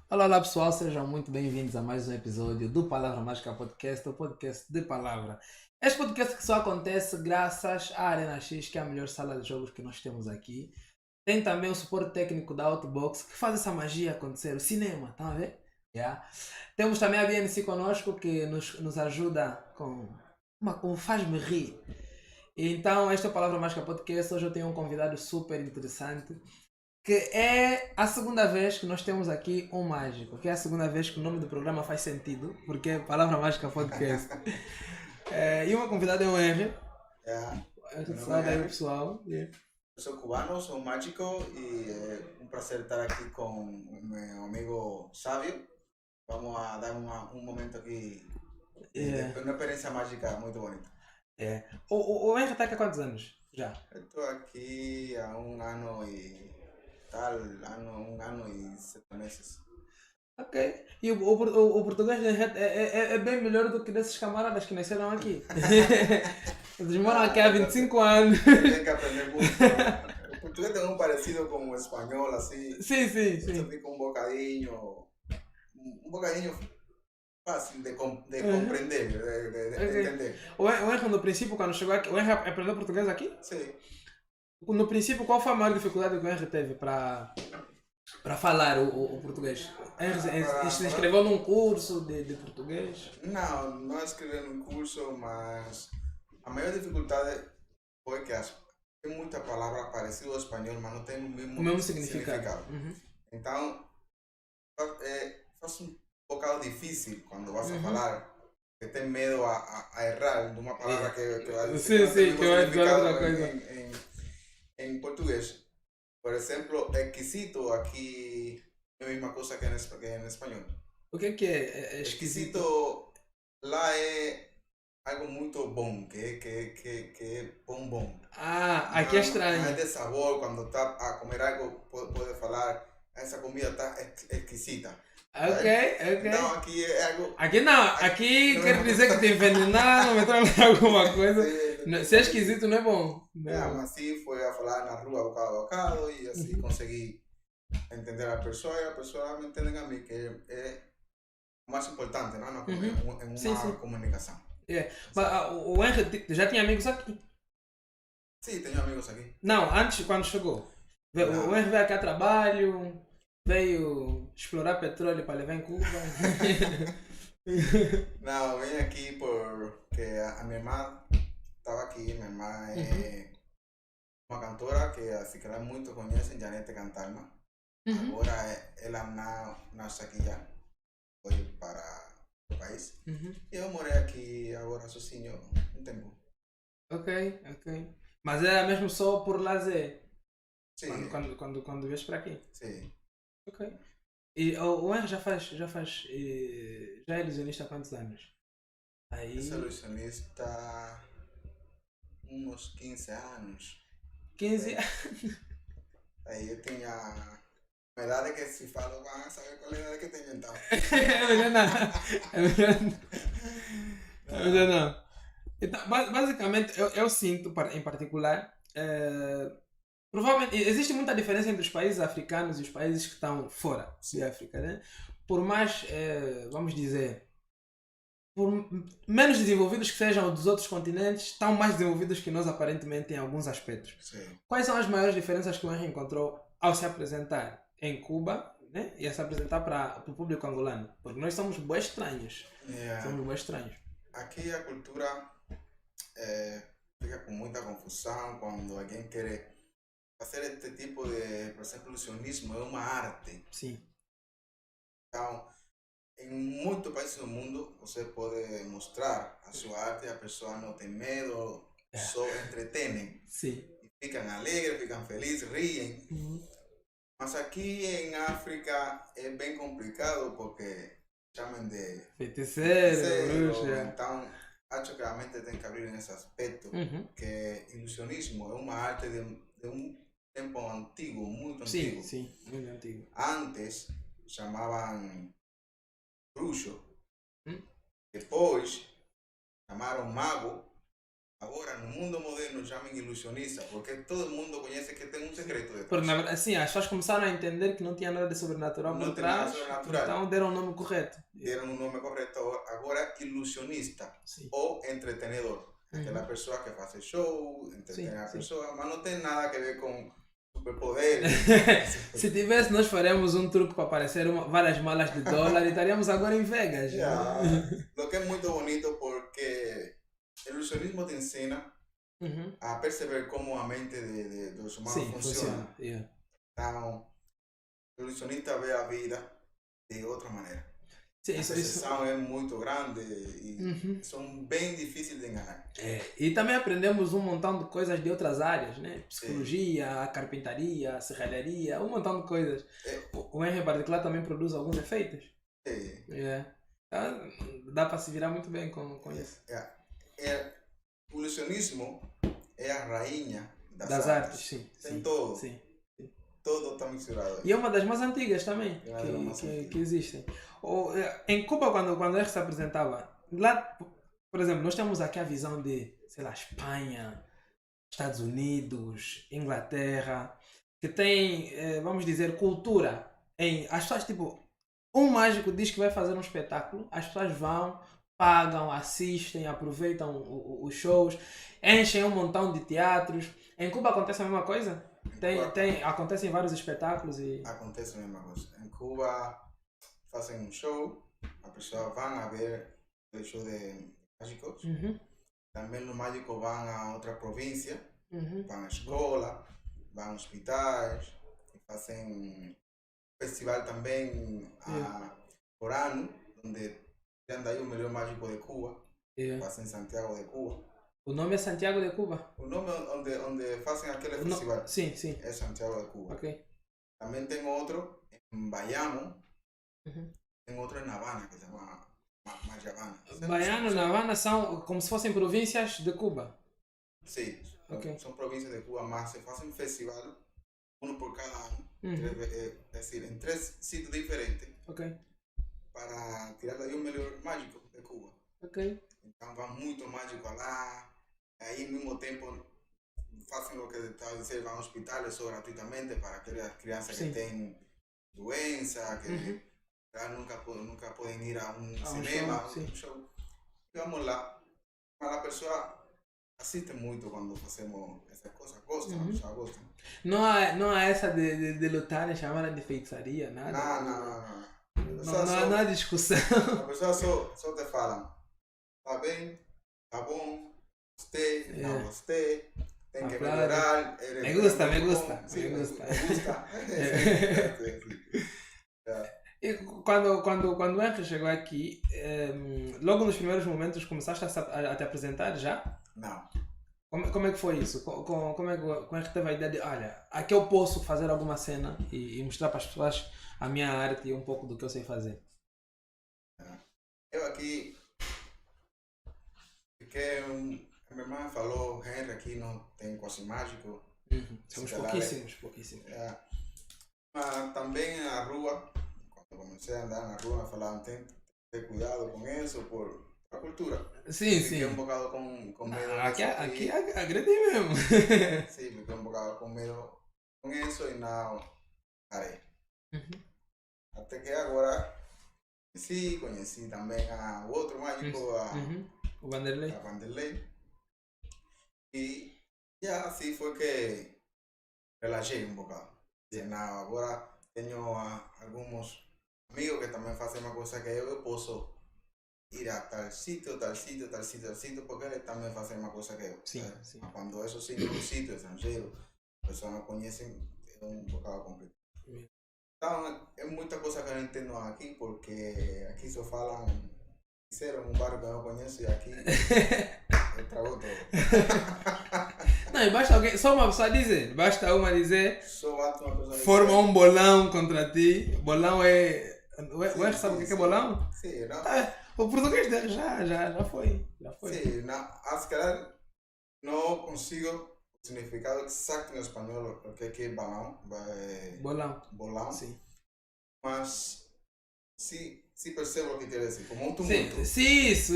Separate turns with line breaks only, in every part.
Olá, olá pessoal, sejam muito bem-vindos a mais um episódio do Palavra Mágica Podcast, o podcast de palavra. Este podcast que só acontece graças à Arena X, que é a melhor sala de jogos que nós temos aqui. Tem também o suporte técnico da Outbox, que faz essa magia acontecer, o cinema, tá a ver? Yeah. Temos também a BNC conosco, que nos ajuda com faz-me rir. Então, esta é a Palavra Mágica Podcast. Hoje eu tenho um convidado super interessante que é a segunda vez que nós temos aqui um mágico, que é a segunda vez que o nome do programa faz sentido, porque é Palavra Mágica Podcast. E uma convidada é o Henry.
É, meu nome
Saúde
é
aí o
Henry,
pessoal.
eu sou cubano, sou mágico e é um prazer estar aqui com meu amigo Sávio. Vamos a dar um momento aqui
É,
de uma experiência mágica muito bonita.
é. O Henry está aqui há quantos anos? Já.
Eu estou aqui há um ano e tal, um ano e 7 meses.
Ok. E o português do Henry é bem melhor do que desses camaradas que nasceram aqui. Eles moram aqui há 25 anos.
Tem que aprender muito. O português tem um parecido com o espanhol, assim.
Sim, sim,
Isso
sim.
fica um bocadinho fácil de
Uhum.
compreender, de
Ok.
entender.
O Henry no princípio, quando chegou aqui, o Henry aprendeu português aqui?
Sim.
No princípio, qual foi a maior dificuldade que o Henry teve para falar o português? Henry
Para
se
falar.
inscreveu num curso de português?
Não, não escrevi no curso, mas a maior dificuldade foi que tem muita palavra parecida ao espanhol, mas não tem o
O
mesmo
mesmo significado.
significado.
Uhum.
Então, faz um bocado difícil quando vas a
Uhum.
falar, que tem medo a errar de uma palavra que vai dizer que
Sim,
não tem o
sim, que
mesmo
vai dizer outra
significado
coisa.
em português. Por exemplo, exquisito aqui é a mesma coisa que en espanhol.
O que é esquisito?
Exquisito lá é algo muito bom, que é bom.
Ah, aqui é
Más
estranho.
de sabor, cuando está a comer algo, puede falar, essa comida está exquisita.
Ok,
¿Sabes?
ok.
Então aqui é algo.
Aqui não, aqui
Não é
quer
uma
dizer que
coisa.
te envenenaram, me trouxe alguma coisa.
Sim,
Se é
tipo isso.
esquisito, não é bom. Não é
Mas
bom.
assim foi a falar na rua bocado a bocado e assim
Uhum.
consegui entender a pessoa e a pessoa me entende a mim, que é o mais importante, não?
Uhum.
Em
Sim,
uma
sim.
comunicação.
É. Mas
Sim.
o Henry já tinha amigos aqui.
Sim, tenho amigos aqui.
Não, antes, quando chegou. O
Não,
Henry veio aqui a trabalho, veio explorar petróleo para levar em Cuba.
não, vim aqui porque a minha irmã estava aqui. Minha irmã
Uhum,
é uma cantora que assim que ela muito conhece, Janete Cantalma.
uhum,
Agora ela nasce aqui já, foi para o país.
uhum.
E eu morei aqui agora sozinho um tempo.
Ok, ok. Mas era mesmo só por lazer,
Sim,
quando vies para aqui.
sim.
Ok. E o Henry já é ilusionista há quantos anos?
Eu sou
Aí,
ilusionista uns 15 anos.
15
Aí, aí eu tinha uma idade que se fala, vai saber qual é a idade que tenho então.
É melhor não. É melhor não. É melhor
Não.
não. Então, basicamente, eu sinto, em particular, provavelmente existe muita diferença entre os países africanos e os países que estão fora de
Sim,
África, né? Por mais, vamos dizer, por menos desenvolvidos que sejam dos outros continentes, estão mais desenvolvidos que nós aparentemente em alguns aspectos.
sim.
Quais são as maiores diferenças que o Henry encontrou ao se apresentar em Cuba, né? E a se apresentar para o público angolano? Porque nós somos bem estranhos.
Yeah.
Somos bem estranhos.
Aqui a cultura fica com muita confusão quando alguém quer fazer este tipo de, por exemplo, ilusionismo é uma arte.
Sim.
Então, em muitos países do mundo, você pode mostrar a sua arte, a pessoa não tem medo,
É.
só entretêm.
Sim.
E ficam alegres, ficam felizes, riem.
Uhum.
Mas aqui em África é bem complicado porque chamam de
Feiticeiro,
feiticeiro,
bruxa.
então acho que a mente tem que abrir nesse aspecto,
Uhum.
que ilusionismo é uma arte de um tempo antigo, muito
Sim,
antigo.
sim. Muito antigo.
Antes chamavam bruxo,
Hum?
depois chamaram mago Agora, no mundo moderno, chamam ilusionista, porque todo mundo conhece que tem um segredo
Porque,
detrás.
na verdade, assim, as pessoas começaram a entender que não tinha nada de sobrenatural por
Não tem nada
trás,
sobrenatural.
então deram o nome correto.
Deram um nome correto. Agora, ilusionista
Sim.
ou entretenedor. Aquela pessoa que faz show, entretém a pessoa, mas não tem nada a ver com superpoderes.
Se tivesse, nós faremos um truque para aparecer várias malas de dólar e estaríamos agora em Vegas.
Yeah. Lo que é muito bonito porque o ilusionismo te ensina a perceber como a mente dos humanos funciona.
Yeah.
Então, o ilusionista vê a vida de outra maneira.
Sim,
a percepção é muito grande e são bem difíceis de enganar.
E também aprendemos um montão de coisas de outras áreas, né? Psicologia, carpintaria, serralharia, um montão de coisas. O Henry em particular também produz alguns efeitos. Então, dá para se virar muito bem com isso.
O ilusionismo é a rainha
das artes. Sim.
Tem todo.
Sim.
Todo está misturado.
E é uma das mais antigas também que existem. Em Cuba, quando ele se apresentava, lá, por exemplo, nós temos aqui a visão de, sei lá, Espanha, Estados Unidos, Inglaterra, que tem, vamos dizer, cultura. As pessoas, tipo, um mágico diz que vai fazer um espetáculo, as pessoas vão, pagam, assistem, aproveitam os shows, enchem um montão de teatros. Em Cuba acontece a mesma coisa? Acontecem vários espetáculos e...
Acontece a mesma coisa. Em Cuba fazem um show, a pessoa vai a ver o show de mágicos. Também no mágico vão a outra província, vão à escola, vão a hospitais, fazem festival também por ano, onde anda aí o melhor mágico de Cuba, fazem em Santiago de Cuba.
O nome é Santiago de Cuba?
O nome onde fazem aquele festival
sim.
é Santiago de Cuba.
Okay.
Também tem outro em Bayamo, tem outro em Havana que se chama Majavana.
Bayamo e Havana são como se fossem províncias de Cuba?
Sim, são províncias de Cuba, mas se fazem um festival, um por cada ano, é decir, em 3 sítios diferentes, para tirar daí o melhor mágico de Cuba. Então vai muito mágico lá. Aí, ao mesmo tempo, fazem o que estava a dizer, vão ao hospital só gratuitamente para aquelas crianças que têm doença, que nunca podem ir a um cinema, um show. E vamos lá. Mas a pessoa assiste muito quando fazemos essas coisas, gostam.
Não há essa de lutar e chamar de feitiçaria, nada? Não há discussão.
A pessoa só te fala, tá bem, tá bom, gostei, não gostei, tem que melhorar.
Me gusta. E quando o Henry chegou aqui, logo nos primeiros momentos começaste a te apresentar já?
Não.
Como é que foi isso? Como é que teve a ideia de, olha, aqui eu posso fazer alguma cena e mostrar para as pessoas a minha arte e um pouco do que eu sei fazer?
Eu aqui, porque a minha irmã falou, Henry aqui não tem quase mágico.
Somos pouquíssimos.
Mas também na rua, quando comecei a andar na rua, me falavam, tem que ter cuidado com isso, por a cultura.
Sim.
Fiquei um bocado com medo.
Aqui agredi mesmo.
Sim, fiquei um bocado com medo com isso e não parei. Até que agora conheci também o outro mágico,
o Vanderlei.
A Vanderlei. E assim foi que relaxei um bocado. Agora tenho alguns amigos que também fazem uma coisa que eu posso ir a tal sítio, porque eles também fazem uma coisa que eu.
Sim.
Quando isso sim, no sítio estrangeiro, as pessoas não conhecem, é um bocado complicado. Então, é muita coisa que eu não entendo aqui, porque aqui só falam, disseram um barco que eu não conheço e aqui eu trago todo.
Não, e basta alguém, só uma pessoa dizer, basta uma dizer,
só basta uma pessoa
forma um bolão contra ti. Bolão o R sabe o que é bolão?
Sim, não.
O português dele já foi.
Sim, acho que não consigo o significado exato em espanhol, o que é balão.
Bolão.
Bolão.
Sim.
Mas, sim, se percebe o que quer dizer, como um tumulto.
Sim, isso.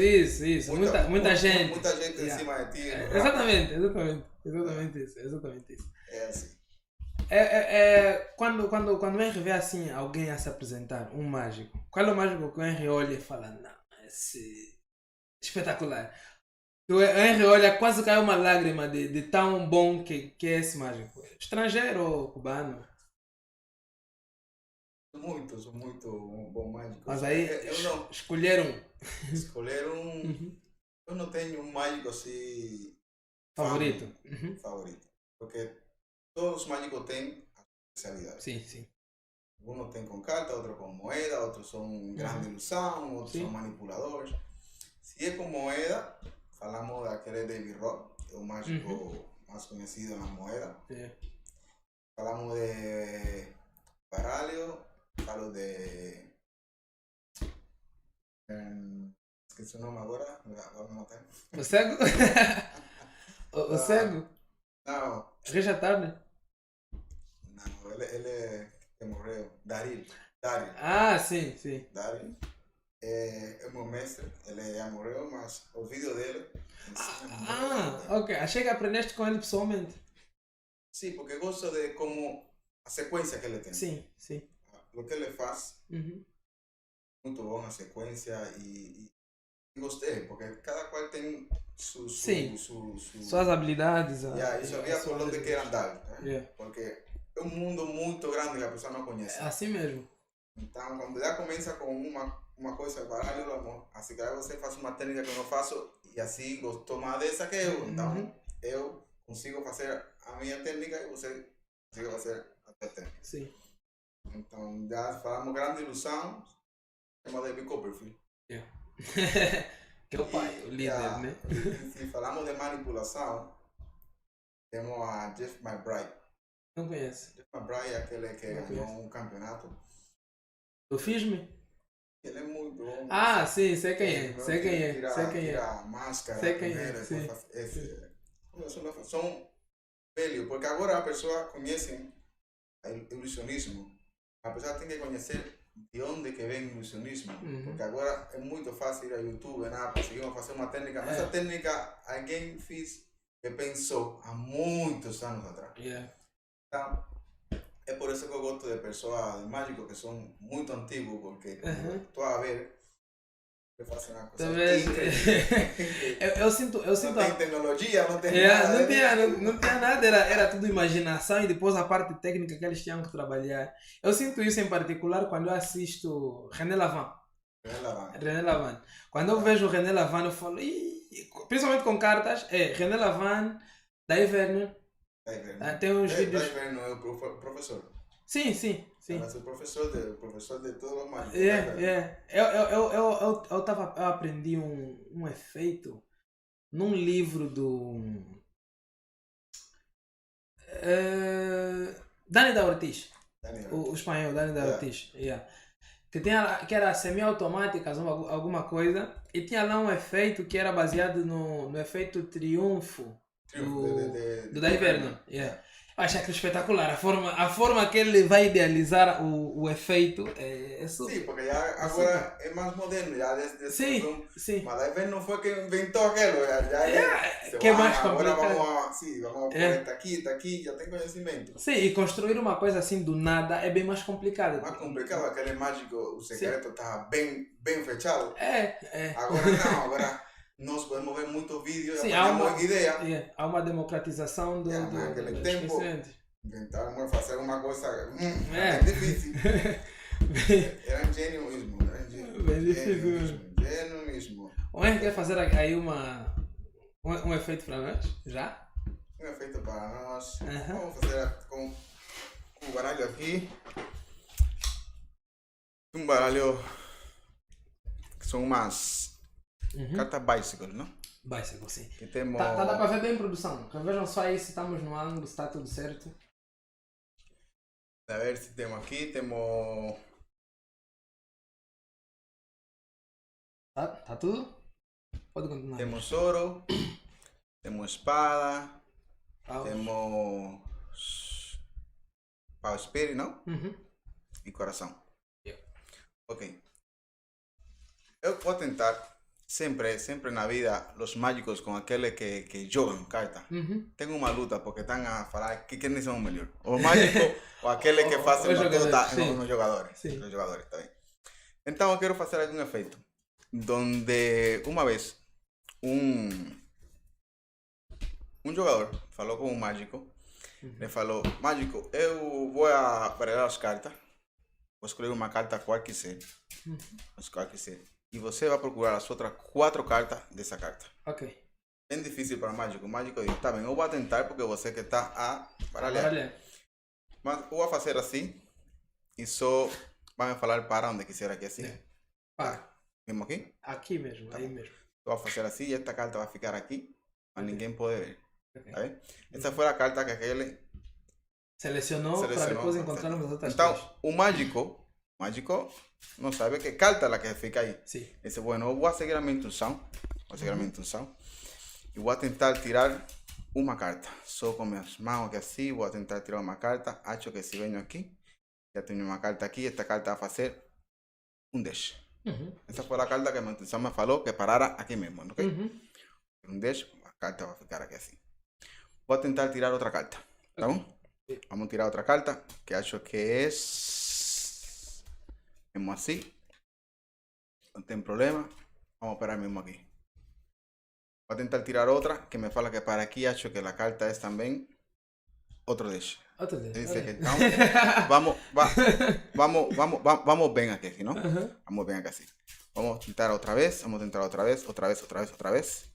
Muita gente.
Muita gente em cima de ti.
Exatamente isso.
É assim.
Quando o Henry vê assim alguém a se apresentar, um mágico, qual é o mágico que o Henry olha e fala, não, esse espetacular. O Henry olha, quase caiu uma lágrima de tão bom que é esse mágico. Estrangeiro ou cubano?
Sou muito um bom mágico.
Mas aí, escolheram.
Eu não tenho um mágico assim...
Favorito.
Favorito. Porque todos os mágicos têm a especialidade.
Sim.
Um tem com carta, outro com moeda, outros são grande ilusão, outros são manipuladores. Se é com moeda, falamos daquele David Roth, é o mágico mais conhecido na moeda. Falamos de baralho, falo de... esqueci o nome agora, vamos matar.
O cego? o cego?
Não.
Richard Turner?
Não, ele que morreu. Daryl.
Ah, sim.
Daryl é meu mestre, ele já morreu, mas o vídeo dele...
ok. Achei que aprendeste com ele pessoalmente.
Sim, porque gosto de como a sequência que ele tem.
Sim.
O que ele faz, muito bom a sequência e gostei, porque cada qual tem
suas habilidades.
E sabia por onde quer andar, né? Porque é um mundo muito grande que a pessoa não conhece.
É assim mesmo.
Então, quando já começa com uma coisa, baralho, assim que você faz uma técnica que eu não faço e assim gostou mais dessa que eu. Então, eu consigo fazer a minha técnica e você consegue fazer a tua técnica.
Sim.
Então, já falamos grande ilusão, chama David Copperfield.
Que é o pai, o líder, né?
Se falamos de manipulação, temos a Jeff McBride.
Não conheço.
Jeff McBride é aquele que ganhou um campeonato.
Do FISME?
Ele é muito bom.
Ah, sim, sei quem é.
Tira a máscara.
Sei quem é.
São velhos, porque agora a pessoa conhece o ilusionismo. A pessoa tem que conhecer de onde que vem o ilusionismo. Porque agora é muito fácil ir ao YouTube, conseguimos fazer uma técnica. Mas essa técnica alguém fez que pensou há muitos anos atrás. Então, é por isso que eu gosto de pessoas mágicos que são muito antigos, porque estou a ver que fazem uma coisa
eu sinto
não tem tecnologia, não tem
nada. Não tinha nada, era tudo imaginação e depois a parte técnica que eles tinham que trabalhar. Eu sinto isso em particular quando eu assisto René Lavant. Quando eu vejo René Lavant, eu falo, principalmente com cartas, René Lavant, Dave Vernon. Tem uns vídeos.
Dave Vernon é o professor.
Sim.
Mas o professor de todos os mágicos.
Eu aprendi um efeito num livro do Dani da Ortiz. O espanhol, Dani da Ortiz. Que era semi-automática, alguma coisa, e tinha lá um efeito que era baseado no efeito triunfo do Dave Vernon. Eu achei aquilo espetacular, a forma que ele vai idealizar o efeito é super.
Sim, porque já agora é mais moderno, já
sim.
Mas Dave Vernon não foi quem inventou aquilo,
que é mais
agora
complicado.
vamos pôr aqui, já tem conhecimento.
Sim, e construir uma coisa assim do nada é bem mais complicado.
Mais complicado, aquele mágico, o segredo estava bem fechado. Agora não, agora nós podemos ver muitos vídeos e aprendemos uma ideia.
Há uma democratização
naquele tempo, inventamos fazer uma coisa difícil. Era um gênio mesmo. Gênio mesmo.
O Henrique quer fazer aí um efeito para nós? Já?
Um efeito para nós. Vamos fazer com o baralho aqui. Um baralho que são umas carta bicycle, não?
Bicycle, sim.
Que temos...
Dá para ver bem produção. Vejam só aí se estamos no ângulo, se está tudo certo.
A ver se temos aqui, temos...
Tá tudo? Pode continuar.
Temos ouro, temos espada, temos pau espírito, não? E coração. Ok. eu vou tentar sempre na vida os mágicos com aqueles que jogam carta. Tem uma luta porque estão a falar que quem são melhor. O mágico ou aqueles que fazem uma luta nos jogadores. Sim. Os jogadores, tá bem. Então eu quero fazer algum efeito donde uma vez um jogador falou com um mágico. Ele falou: mágico, eu vou baralhar as cartas. Vou escolher uma carta qual quiser. E você vai procurar as outras 4 cartas dessa carta.
Ok.
Bem difícil para o mágico. O mágico diz: tá bem, eu vou tentar porque você que está a baralhar. Mas eu vou fazer assim e só vai me falar para onde quiser aqui assim.
Para.
Mesmo aqui?
Aqui mesmo, aí mesmo.
Eu vou fazer assim e esta carta vai ficar aqui, mas ninguém pode ver. Okay. Tá bem? Essa foi a carta que aquele
selecionou para depois encontrarmos as outras
então,
três.
O mágico não sabe que carta é a que fica aí.
Sim.
Dice, bueno, eu vou seguir a minha intuição. E vou tentar tirar uma carta. Só com minhas mãos aqui assim, vou tentar tirar uma carta. Acho que se venho aqui, já tenho uma carta aqui. Esta carta vai fazer um 10. Essa foi a carta que a minha intuição me falou que parara aqui mesmo, ok? Um 10, a carta vai ficar aqui assim. Vou tentar tirar outra carta, tá bom? Vamos tirar outra carta, que acho que é mesmo assim. Não tem problema. Vamos operar mesmo aqui. Vou tentar tirar outra, que me fala que para aqui acho que a carta é também outro 10.
Outro 10.
Dice que então, vamos bem aqui, não? Vamos bem aqui assim. Vamos tentar outra vez, outra vez.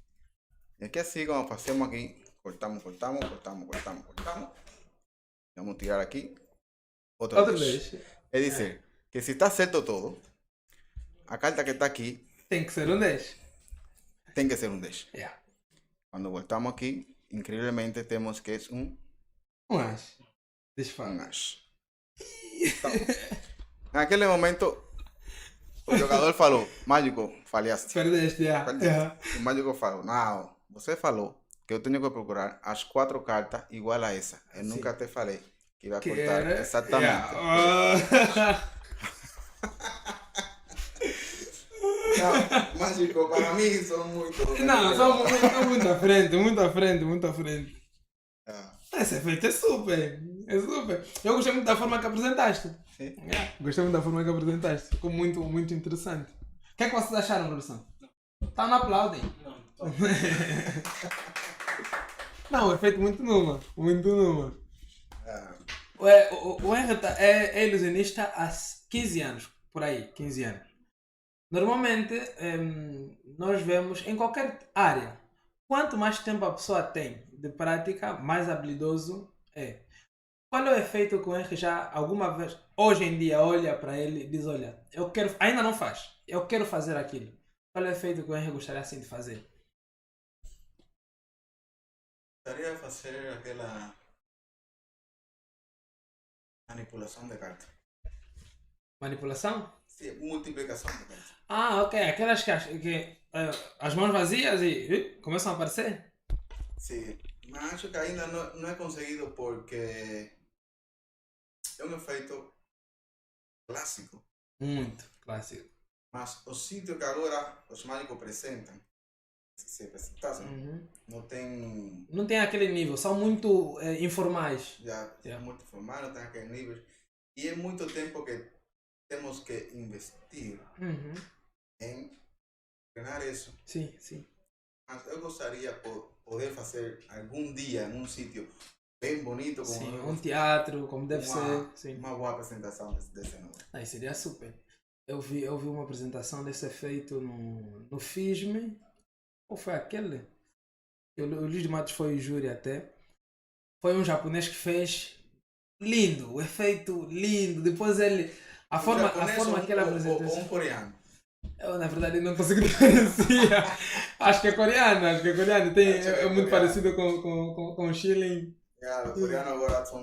E aqui assim, como fazemos aqui, cortamos. Vamos tirar aqui outro 10. É dizer, que se está certo todo, a carta que está aqui
tem que ser um 10.
Tem que ser um 10.
Yeah.
Quando voltamos aqui, incrivelmente temos que é um
as.
Um as. Então, naquele momento, o jogador falou: mágico, falhaste.
Perdeste,
O mágico falou: não, você falou que eu tenho que procurar as 4 cartas igual a essa. Eu nunca te falei que ia cortar exatamente. Não, mágico, para mim são muito.
Não, são muito à frente. Esse efeito é super. Eu gostei muito da forma que apresentaste.
Sim.
Gostei muito da forma que apresentaste. Ficou muito, muito interessante. O que é que vocês acharam, produção? Tá no aplaudem?
Não,
Não, é feito muito numa. O Henry é ilusionista há 15 anos, por aí, 15 anos. Normalmente, nós vemos em qualquer área, quanto mais tempo a pessoa tem de prática, mais habilidoso é. Qual é o efeito que o Henry já alguma vez, hoje em dia, olha para ele e diz, olha, eu quero, ainda não faz, eu quero fazer aquilo. Qual é o efeito que o Henry gostaria assim de fazer?
Gostaria de fazer aquela manipulação de carta.
Manipulação?
Sim, multiplicação de carta.
Ah, ok. Aquelas que as mãos vazias e começam a aparecer?
Sim, mas acho que ainda não é conseguido porque é um efeito clássico.
Muito clássico.
Mas o sítio que agora os mágicos apresentam, se apresentassem,
não tem aquele nível, são muito informais.
É muito informal, não tem aquele nível. E é muito tempo que temos que investir em treinar isso.
Sim.
Mas eu gostaria de poder fazer algum dia em um sítio bem bonito, como
um teatro, como deve ser. Sim.
Uma boa apresentação desse número.
Aí seria super. Eu vi uma apresentação desse efeito no FISME. Ou foi aquele? O Luís de Matos foi o júri até. Foi um japonês que fez. Lindo, o efeito lindo. Depois ele. A forma que ele apresentou.
Ou um coreano.
Eu, na verdade, não consegui diferenciar. Acho que é coreano. É muito parecido com o Shilling.
Os coreanos agora são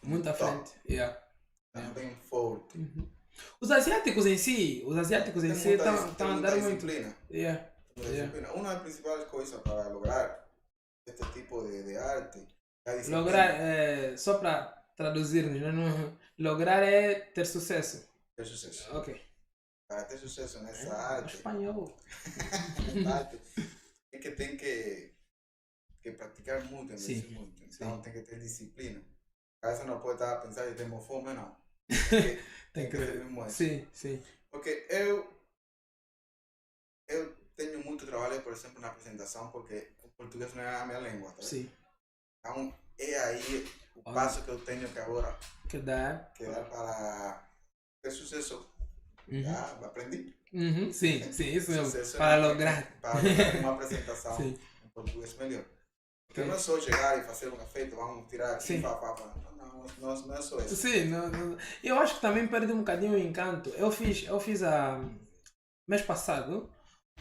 muito à frente.
Bem forte.
Os asiáticos em si estão a dar muito.
Uma das principais coisas para lograr este tipo de arte é
lograr, só para traduzirmos, lograr é ter sucesso.
Ter sucesso.
Ok.
para ter sucesso nessa arte.
Espanhol.
É que tem que praticar muito, investir muito. Então tem que ter disciplina. Você não pode estar pensando que temos fome, não. Tem que ser mesmo isso.
Sim.
Porque eu tenho muito trabalho, por exemplo, na apresentação, porque o português não é a minha língua. Tá?
Sim.
Então é aí o passo que eu tenho que agora
que dar
para ter sucesso. Já aprendi.
Sim, isso mesmo.
Sucesso
para lograr
uma apresentação em português melhor. Porque não é só chegar e fazer um efeito, vamos tirar aqui, não é só isso.
Sim, não. Eu acho que também perde um bocadinho o encanto. Eu fiz mês passado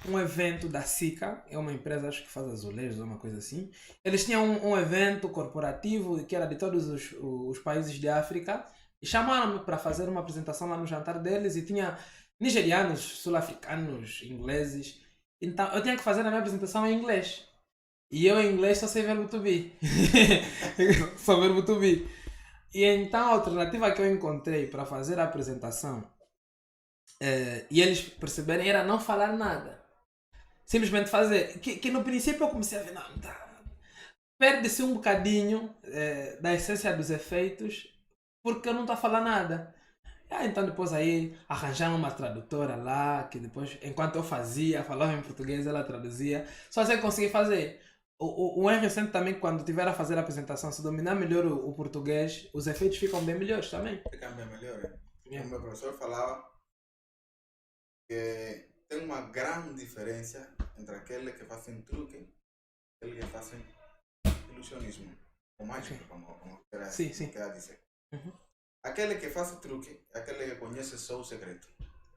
um evento da SICA, é uma empresa acho que faz azulejos ou uma coisa assim. Eles tinham um evento corporativo que era de todos os países de África e chamaram-me para fazer uma apresentação lá no jantar deles e tinha nigerianos, sul-africanos, ingleses. Então eu tinha que fazer a minha apresentação em inglês. E eu em inglês só sei verbo to be. Só verbo to be. E então a alternativa que eu encontrei para fazer a apresentação e eles perceberem era não falar nada. Simplesmente fazer. Que no princípio eu comecei a ver, não, tá. Perde-se um bocadinho da essência dos efeitos porque eu não estou a falar nada. Então depois aí arranjaram uma tradutora lá, que depois, enquanto eu fazia, falava em português, ela traduzia. Só assim eu consegui fazer. O Henry sempre também, quando tiver a fazer a apresentação, se dominar melhor o português, os efeitos ficam bem melhores também.
Ficam bem melhores. O meu professor falava que tem uma grande diferença entre aqueles que fazem truque e aqueles que fazem ilusionismo. Ou mágica, como quer dizer. Aquele que faz truque é aquele que conhece só o segredo.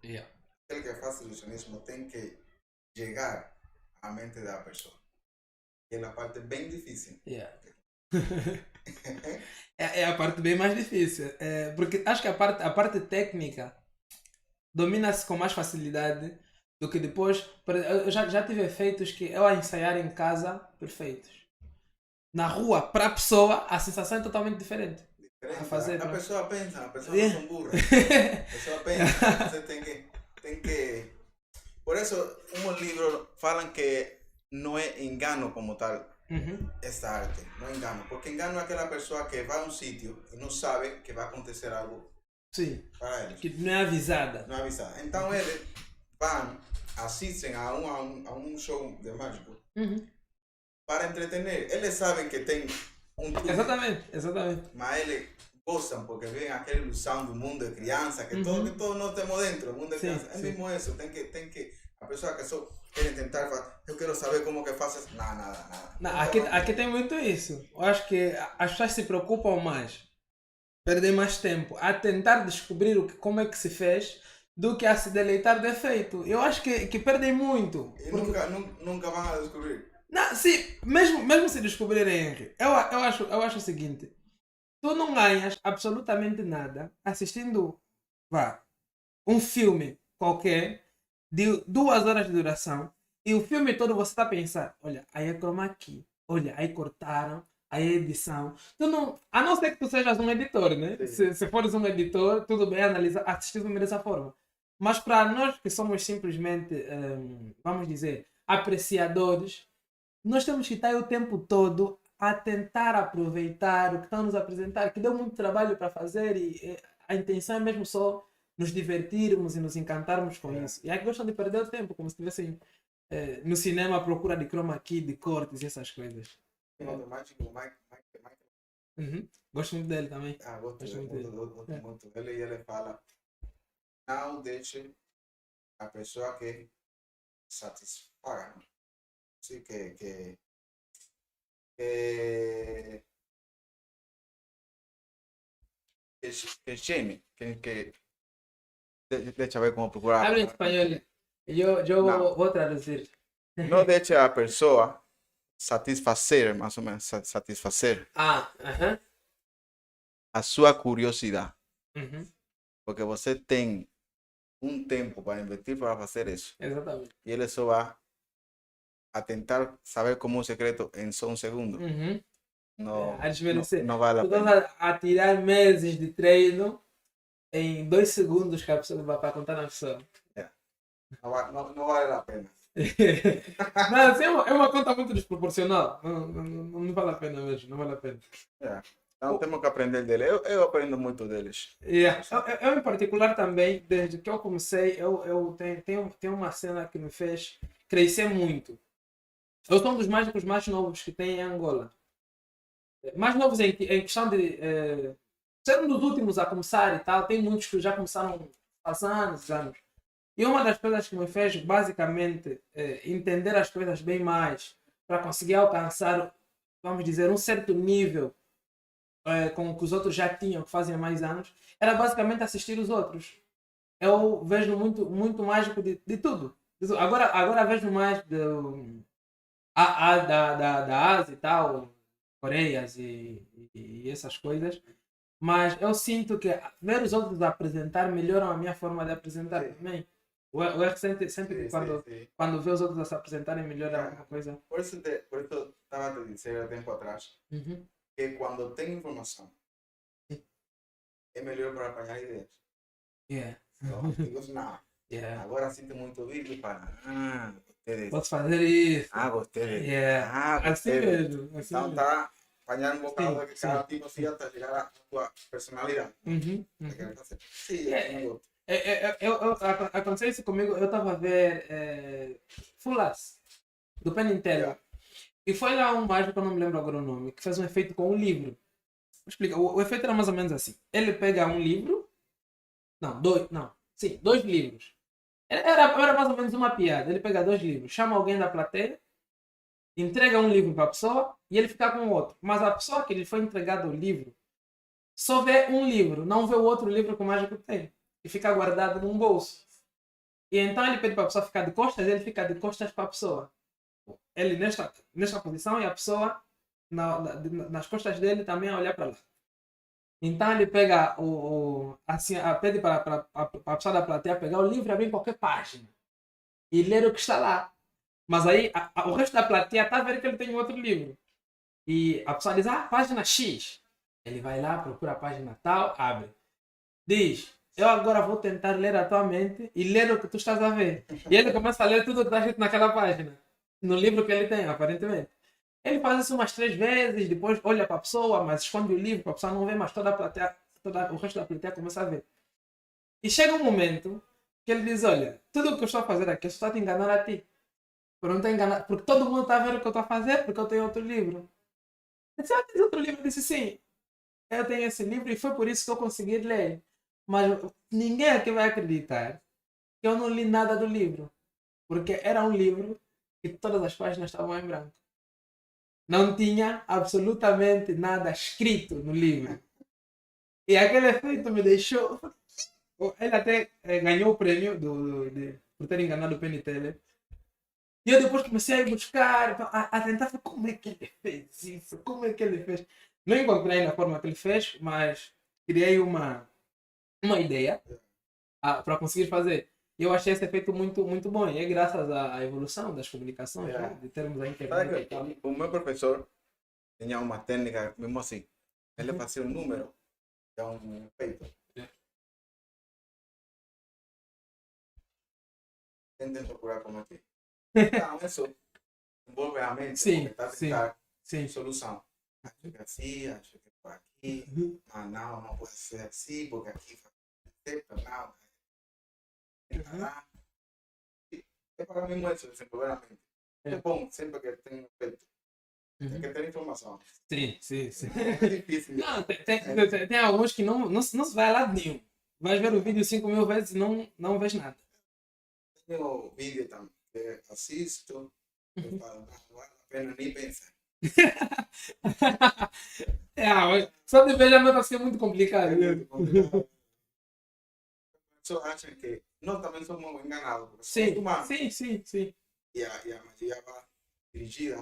Aquele que faz ilusionismo tem que chegar à mente da pessoa. Que é a parte bem difícil.
É a parte bem mais difícil. Porque acho que a parte técnica domina-se com mais facilidade do que depois. Eu já tive efeitos que eu a ensaiar em casa perfeitos. Na rua, para a pessoa, a sensação é totalmente diferente.
A pessoa pensa, a pessoa não são burras. A pessoa pensa, você tem que... Por isso, livros falam que não é engano como tal esta arte. Não é engano. Porque engano é aquela pessoa que vai a um sítio e não sabe que vai acontecer algo para eles.
Que não é avisada.
Não é avisada. Então eles vão, assistem a um show de mágico para entretener. Eles sabem que tem um truque.
Exatamente.
Mas eles gostam porque veem aquela ilusão do mundo de criança, que todos nós temos dentro. O mundo de criança. É mesmo isso. Tem que a pessoa que só quer tentar falar, eu quero saber como que fazes. Nada.
Aqui tem muito isso. Eu acho que as pessoas se preocupam mais, perdem mais tempo a tentar descobrir como é que se fez do que a se deleitar do efeito. Eu acho que perdem muito.
E nunca vão a descobrir.
Não, sim, mesmo se descobrirem, eu acho o seguinte: tu não ganhas absolutamente nada assistindo um filme qualquer de 2 horas de duração e o filme todo você está a pensar, olha, aí é chroma key, olha, aí cortaram, aí é edição. Tu não, a não ser que tu sejas um editor, né? Se fores um editor, tudo bem, assistir o filme dessa forma. Mas para nós que somos simplesmente, vamos dizer, apreciadores, nós temos que estar o tempo todo a tentar aproveitar o que estão nos a apresentar, que deu muito trabalho para fazer e a intenção é mesmo só nos divertirmos e nos encantarmos com isso. E aí gostam de perder o tempo, como se estivessem no cinema à procura de chroma key, de cortes e essas coisas. Gosto muito dele também.
Gosto muito dele. E ele fala, não deixe a pessoa que satisfaga. Assim que shame, deixa ver como procurar.
Habla en español. Yo voy a traducir.
No deje a pessoa satisfazer, mais ou menos, satisfazer a sua curiosidade. Porque você tem um tempo para investir para fazer isso.
Exatamente.
E ele só vai a tentar saber como um secreto em só um segundo. Não vale a pena.
A tirar meses de treino em 2 segundos que a pessoa vai para contar na pessoa.
Não vale a pena.
Não, assim, é uma conta muito desproporcional. Não vale a pena mesmo, não vale a pena.
Então temos que aprender dele. Eu aprendo muito deles.
Yeah. Eu, em particular, também, desde que eu comecei, eu tenho uma cena que me fez crescer muito. Eu sou um dos mágicos mais novos que tem em Angola. Mais novos em questão de ser um dos últimos a começar e tal. Tem muitos que já começaram há anos. E uma das coisas que me fez, basicamente, entender as coisas bem mais, para conseguir alcançar, vamos dizer, um certo nível com o que os outros já tinham, que fazem mais anos, era basicamente assistir os outros. Eu vejo muito mágico de tudo. Agora vejo mais da Ásia e tal, Coreias e essas coisas. Mas eu sinto que ver os outros apresentar melhoram a minha forma de apresentar também. O R sempre que quando vê os outros a se apresentarem melhora alguma coisa.
Por isso estava a te dizer há tempo atrás que quando tem informação é melhor para apanhar ideias. Então, digo, não. Agora sinto muito vídeo para.
Posso fazer isso.
Gostei dele.
Assim mesmo.
Então tá apanhar um bocado de cada tipo assim até chegar à tua personalidade.
Aconteceu isso comigo. Eu estava a ver Fulas do Penn and Teller. E foi lá um mágico, eu não me lembro agora o nome, que fez um efeito com um livro. Explica, o efeito era mais ou menos assim. Ele pega um livro. Dois livros. Era mais ou menos uma piada. Ele pega 2 livros, chama alguém da plateia, entrega um livro para a pessoa e ele fica com o outro. Mas a pessoa que lhe foi entregado o livro só vê um livro, não vê o outro livro que o mágico tem. E fica guardado num bolso. E então ele pede para a pessoa ficar de costas e ele fica de costas para a pessoa. Ele nesta posição e a pessoa nas costas dele também a olhar para lá. Então ele pega pede para a pessoa da plateia pegar o livro e abrir em qualquer página e ler o que está lá. Mas aí o resto da plateia está a ver que ele tem um outro livro. E a pessoa diz, página X. Ele vai lá, procura a página tal, abre. Diz, eu agora vou tentar ler a tua mente e ler o que tu estás a ver. E ele começa a ler tudo o que está escrito naquela página. No livro que ele tem, aparentemente. Ele faz isso umas 3 vezes, depois olha para a pessoa, mas esconde o livro para a pessoa não ver, mas toda a plateia, o resto da plateia começa a ver. E chega um momento que ele diz, olha, tudo o que eu estou a fazer aqui, eu estou a te enganar a ti. Porque todo mundo está a ver o que eu estou a fazer, porque eu tenho outro livro. Eu disse, tens outro livro? Eu disse, sim, eu tenho esse livro e foi por isso que eu consegui ler. Mas ninguém aqui vai acreditar que eu não li nada do livro. Porque era um livro que todas as páginas estavam em branco. Não tinha absolutamente nada escrito no livro. E aquele efeito me deixou... Ele até ganhou o prêmio por ter enganado o Penn and Teller. E eu depois comecei a ir buscar, a tentar ver como é que ele fez isso, como é que ele fez. Não encontrei na forma que ele fez, mas criei uma ideia para conseguir fazer. E eu achei esse efeito muito, muito bom. E é graças à evolução das comunicações, né? De termos a internet.
O meu professor tinha uma técnica, mesmo assim. Ele fazia um número, que é um efeito. Tentem procurar como aqui. Então, isso envolve a mente, sim. Solução. Acho que assim, acho que por aqui. Mas não pode ser assim, porque aqui faz não. É para mim isso, desenvolver. É bom sempre que tem feito. Tem que ter informação.
Sim.
É difícil.
Não, tem alguns que não se vai a lado nenhum. Vais ver o vídeo 5.000 vezes e não vês nada.
Tem o vídeo também. Assisto. Eu falo, não vale a pena nem pensar.
Só de ver já não vai ser muito complicado.
Só acha que nós também somos enganados.
Sim.
E a magia vai dirigida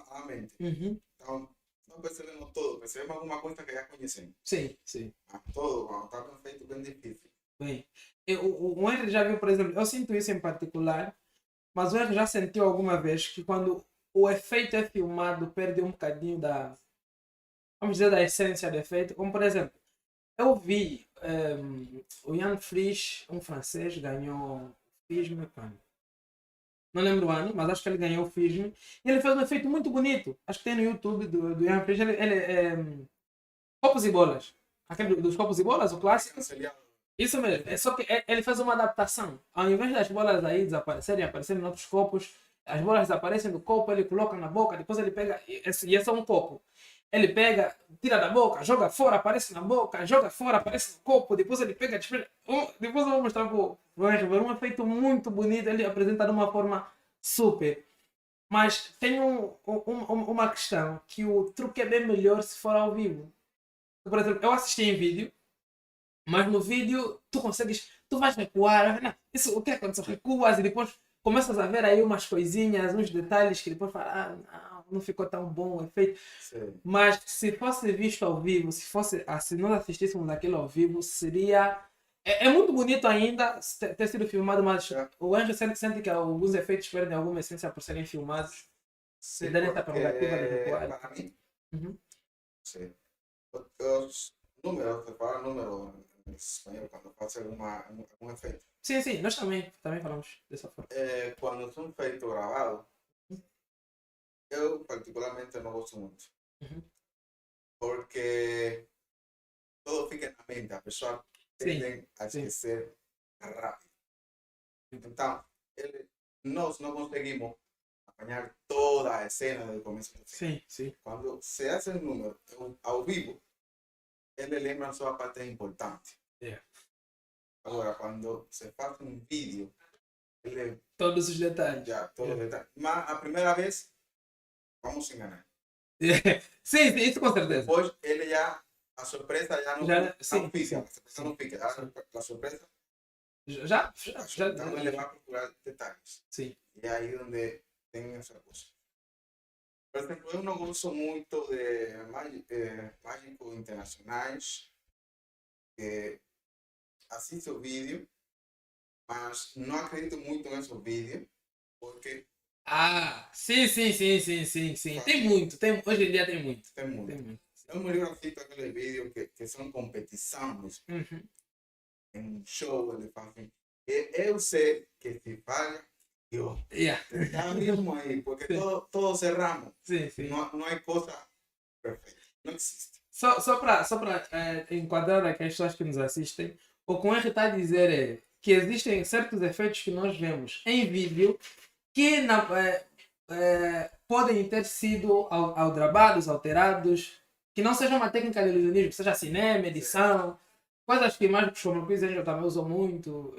à mente. Então, não percebemos todo, percebemos alguma coisa que já conhecemos.
Sim.
Mas todo, quando está com efeito bem difícil.
Bem, o Henry já viu, por exemplo, eu sinto isso em particular, mas o Henry já sentiu alguma vez que quando o efeito é filmado perde um bocadinho vamos dizer, da essência do efeito. Como, por exemplo, eu vi o Jan Frisch, um francês, ganhou FISM quando? Não lembro o ano, mas acho que ele ganhou o FISM. E ele fez um efeito muito bonito. Acho que tem no YouTube do Ian Fish. Ele copos e bolas. Aquele dos copos e bolas, o clássico. Isso mesmo. É só que ele fez uma adaptação. Ao invés das bolas aí desaparecerem, aparecerem em outros copos, as bolas desaparecem do copo, ele coloca na boca, depois ele pega. E esse é um copo. Ele pega, tira da boca, joga fora, aparece na boca, joga fora, aparece no copo, depois ele pega, depois eu vou mostrar para o Angelo, um efeito muito bonito, ele apresenta de uma forma super. Mas tem uma questão, que o truque é bem melhor se for ao vivo. Por exemplo, eu assisti em vídeo, mas no vídeo tu vais recuar, não, isso, o que aconteceu? Recuas e depois começas a ver aí umas coisinhas, uns detalhes que depois fala, não ficou tão bom o efeito. Sim. Mas se fosse visto ao vivo, se nós assistíssemos aquilo ao vivo, seria... É muito bonito ainda ter sido filmado, mas o Anjo sente que alguns efeitos perdem alguma essência por serem filmados.
Sim,
dando essa prerrogativa de recuar.
Para mim, sim. Os números, você fala número em espanhol quando faz um efeito.
Sim, nós também falamos dessa forma.
Quando são feitos gravados, eu particularmente não gosto muito. Porque tudo fica na mente, a pessoa tende a esquecer rápido. Então, nós não conseguimos apanhar toda a cena do começo ao fim.
Sim.
Quando se hace um número ao vivo, ele lembra só a parte importante. Agora, quando se faz um vídeo, ele...
Todos os detalhes.
Todos os detalhes. Mas a primeira vez, vamos se enganar.
Sim, isso com certeza.
Depois, ele a surpresa já não fica. A surpresa
já.
Então, ele vai procurar detalhes.
Sim.
E é aí onde tem essa coisa. Por exemplo, eu não gosto muito de mágicos internacionais que assistem o vídeo, mas não acredito muito nesse vídeo, porque...
sim. Tem muito, hoje em dia tem muito.
Eu me lembro assim aquele vídeo que são competições. Em um show, ele fala assim, eu sei que se falha, eu. Está mesmo aí, porque todos erramos.
Sim.
Não há coisa perfeita. Não existe.
Só para enquadrar aqui as pessoas que nos assistem, o que o Henry está a dizer é que existem certos efeitos que nós vemos em vídeo que podem ter sido aldrabados, alterados, que não seja uma técnica de ilusionismo, que seja cinema, edição, coisas que mais como o eu também uso muito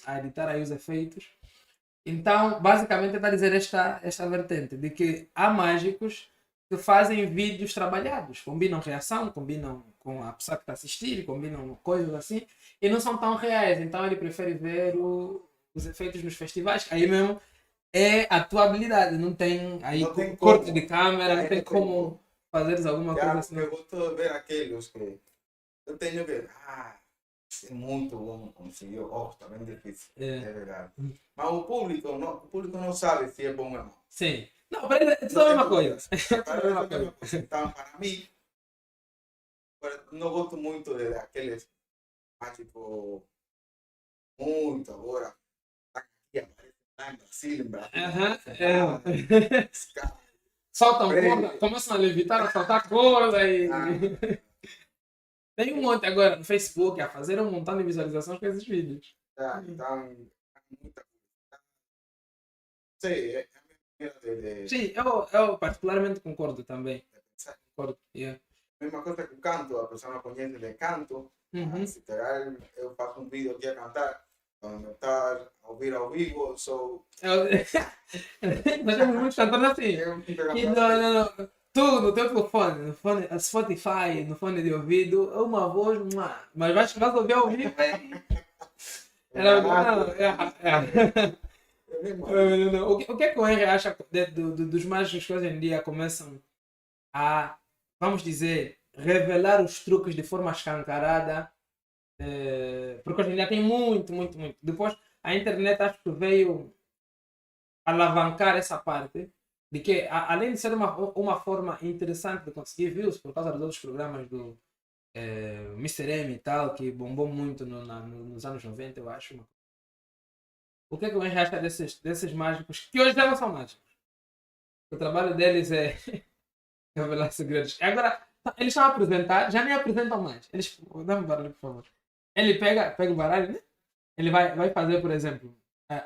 a editar aí os efeitos. Então, basicamente, está a dizer esta vertente de que há mágicos que fazem vídeos trabalhados, combinam reação, combinam com a pessoa que está a assistir, combinam coisas assim, e não são tão reais. Então, ele prefere ver os efeitos nos festivais, aí mesmo é a tua habilidade, não tem aí corte de câmera, não tem como fazeres alguma coisa assim.
Eu gosto de ver aqueles que eu tenho que ver. É muito bom conseguir, está bem difícil, é verdade. Mas o público não sabe se é bom ou não.
Sim. Não, para ele é tudo a mesma coisa.
Então, para mim, não gosto muito daqueles mágicos muito agora. Aqui aparece lá em Brasília,
soltam corda, começam a levitar, a soltar corda e... Tem um monte agora no Facebook a fazer um montão de visualizações com esses vídeos.
Então, muita coisa.
Sim, eu particularmente concordo também. Concordo.
Mesma coisa que o canto, a pessoa não conhece de canto. Se pegar, eu faço um vídeo aqui a cantar. Quando me está a ouvir ao vivo, eu sou...
Nós temos muitos cantores assim. Não. Tu no teu telefone, no fone, Spotify, no fone de ouvido, uma voz, mas vais ouvir ao vivo. O que é que o Henry acha dos mágicos que hoje em dia começam a, vamos dizer, revelar os truques de forma escancarada? Porque hoje em dia tem muito. Depois a internet acho que veio alavancar essa parte. De que, além de ser uma forma interessante de conseguir views, por causa dos outros programas do Mr. M e tal, que bombou muito nos anos 90, eu acho. O que é que o Henry acha desses mágicos que hoje já não são mágicos? O trabalho deles é revelar segredos. Agora, eles estão a apresentar, já nem apresentam mais. Eles, dá-me o baralho, por favor. Ele pega o baralho, né? Ele vai fazer, por exemplo,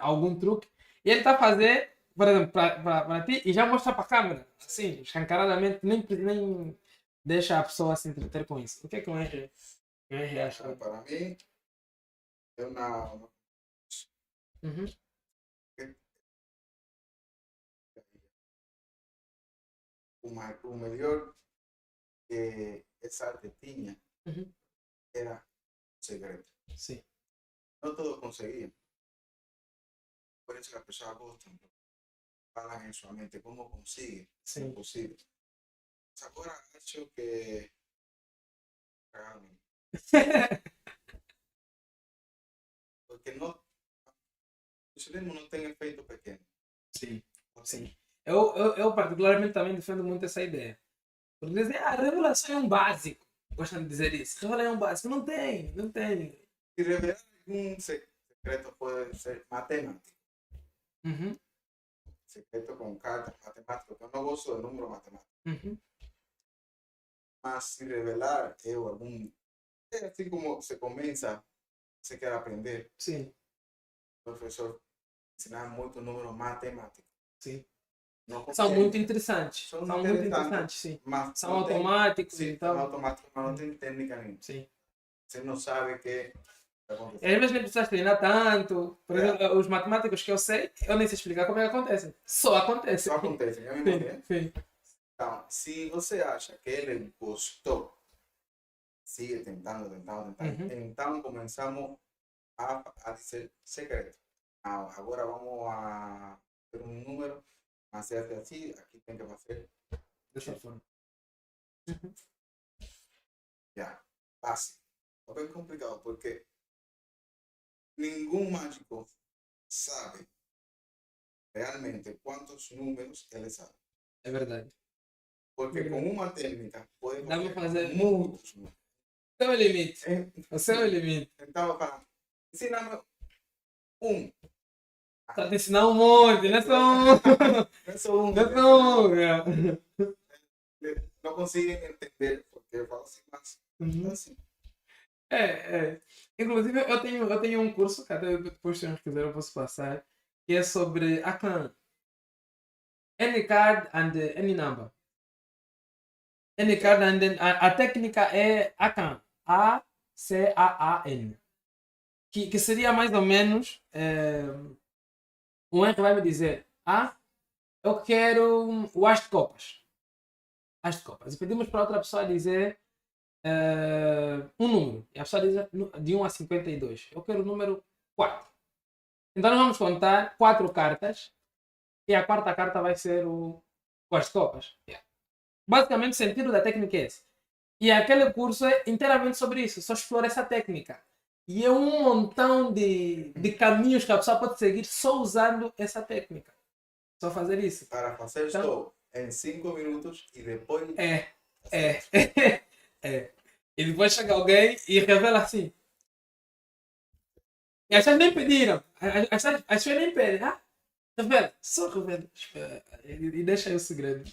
algum truque. E ele está a fazer, por exemplo, para ti e já mostra para a câmera. Assim, escancaradamente, nem deixa a pessoa se entreter com isso. O que é que o Henry acha?
Para mim, eu não.
Uhum.
O melhor que essa arte tinha era o segredo.
Sim.
Não todos conseguiam. Por isso que as pessoas gostam. Falam em sua mente como consigue.
Sim.
É possível. Mas agora acho que. Porque não. O cinema não tem efeito pequeno.
Sim. Sim. Eu particularmente também defendo muito essa ideia. Porque dizem, a revelação é um básico. Gostam de dizer isso. Revelação é um básico. Não tem.
E revelar algum secreto pode ser matemático.
Uhum.
Secreto com cartas matemáticas. Eu não gosto do número matemático.
Uhum.
Mas se revelar eu algum. É assim como você começa, você quer aprender.
Sim.
O professor ensinar muito número matemático.
Sim. São muito interessantes.
São
muito interessantes, sim.
Mas
são automáticos
e
tal.
São automáticos, mas não tem técnica nenhuma.
Sim.
Você não sabe que
às vezes nem precisas treinar tanto. Por exemplo, os matemáticos que eu sei, eu nem sei explicar como é que acontecem. Só acontece.
Só acontece.
Sim.
Então, se você acha que ele gostou, siga tentando. Então começamos a dizer segredo. Agora vamos a ter um número, mas é assim, aqui tem que fazer
dessa forma.
Já, básico. É bem complicado porque nenhum mágico sabe realmente quantos números ele sabe.
É verdade.
Porque com uma técnica pode
fazer
muitos números.
O seu limite. O seu limite.
Então, ensina-me um.
Está te ensinar um monte, não é só um.
Não é só um.
Não é só um.
Não consigo entender porque eu falo assim, mas assim.
Inclusive, eu tenho um curso que até depois, se vocês quiserem, eu posso passar, que é sobre Acan. Any card and any number. Any card and then, a técnica é Acan. A-C-A-A-N. Que seria mais ou menos um que vai me dizer: eu quero o as de copas. As de copas. E pedimos para outra pessoa dizer um número. E a pessoa diz de 1 a 52. Eu quero o número 4. Então nós vamos contar 4 cartas. E a quarta carta vai ser o as de copas. Basicamente o sentido da técnica é esse. E aquele curso é inteiramente sobre isso. Só explora essa técnica. E é um montão de caminhos que a pessoa pode seguir só usando essa técnica. Só fazer isso.
Para fazer então, em 5 minutos e depois...
E depois chega alguém e revela assim. E as pessoas nem pediram. As pessoas nem pedem. Revela. Só revela. E deixa aí o segredo.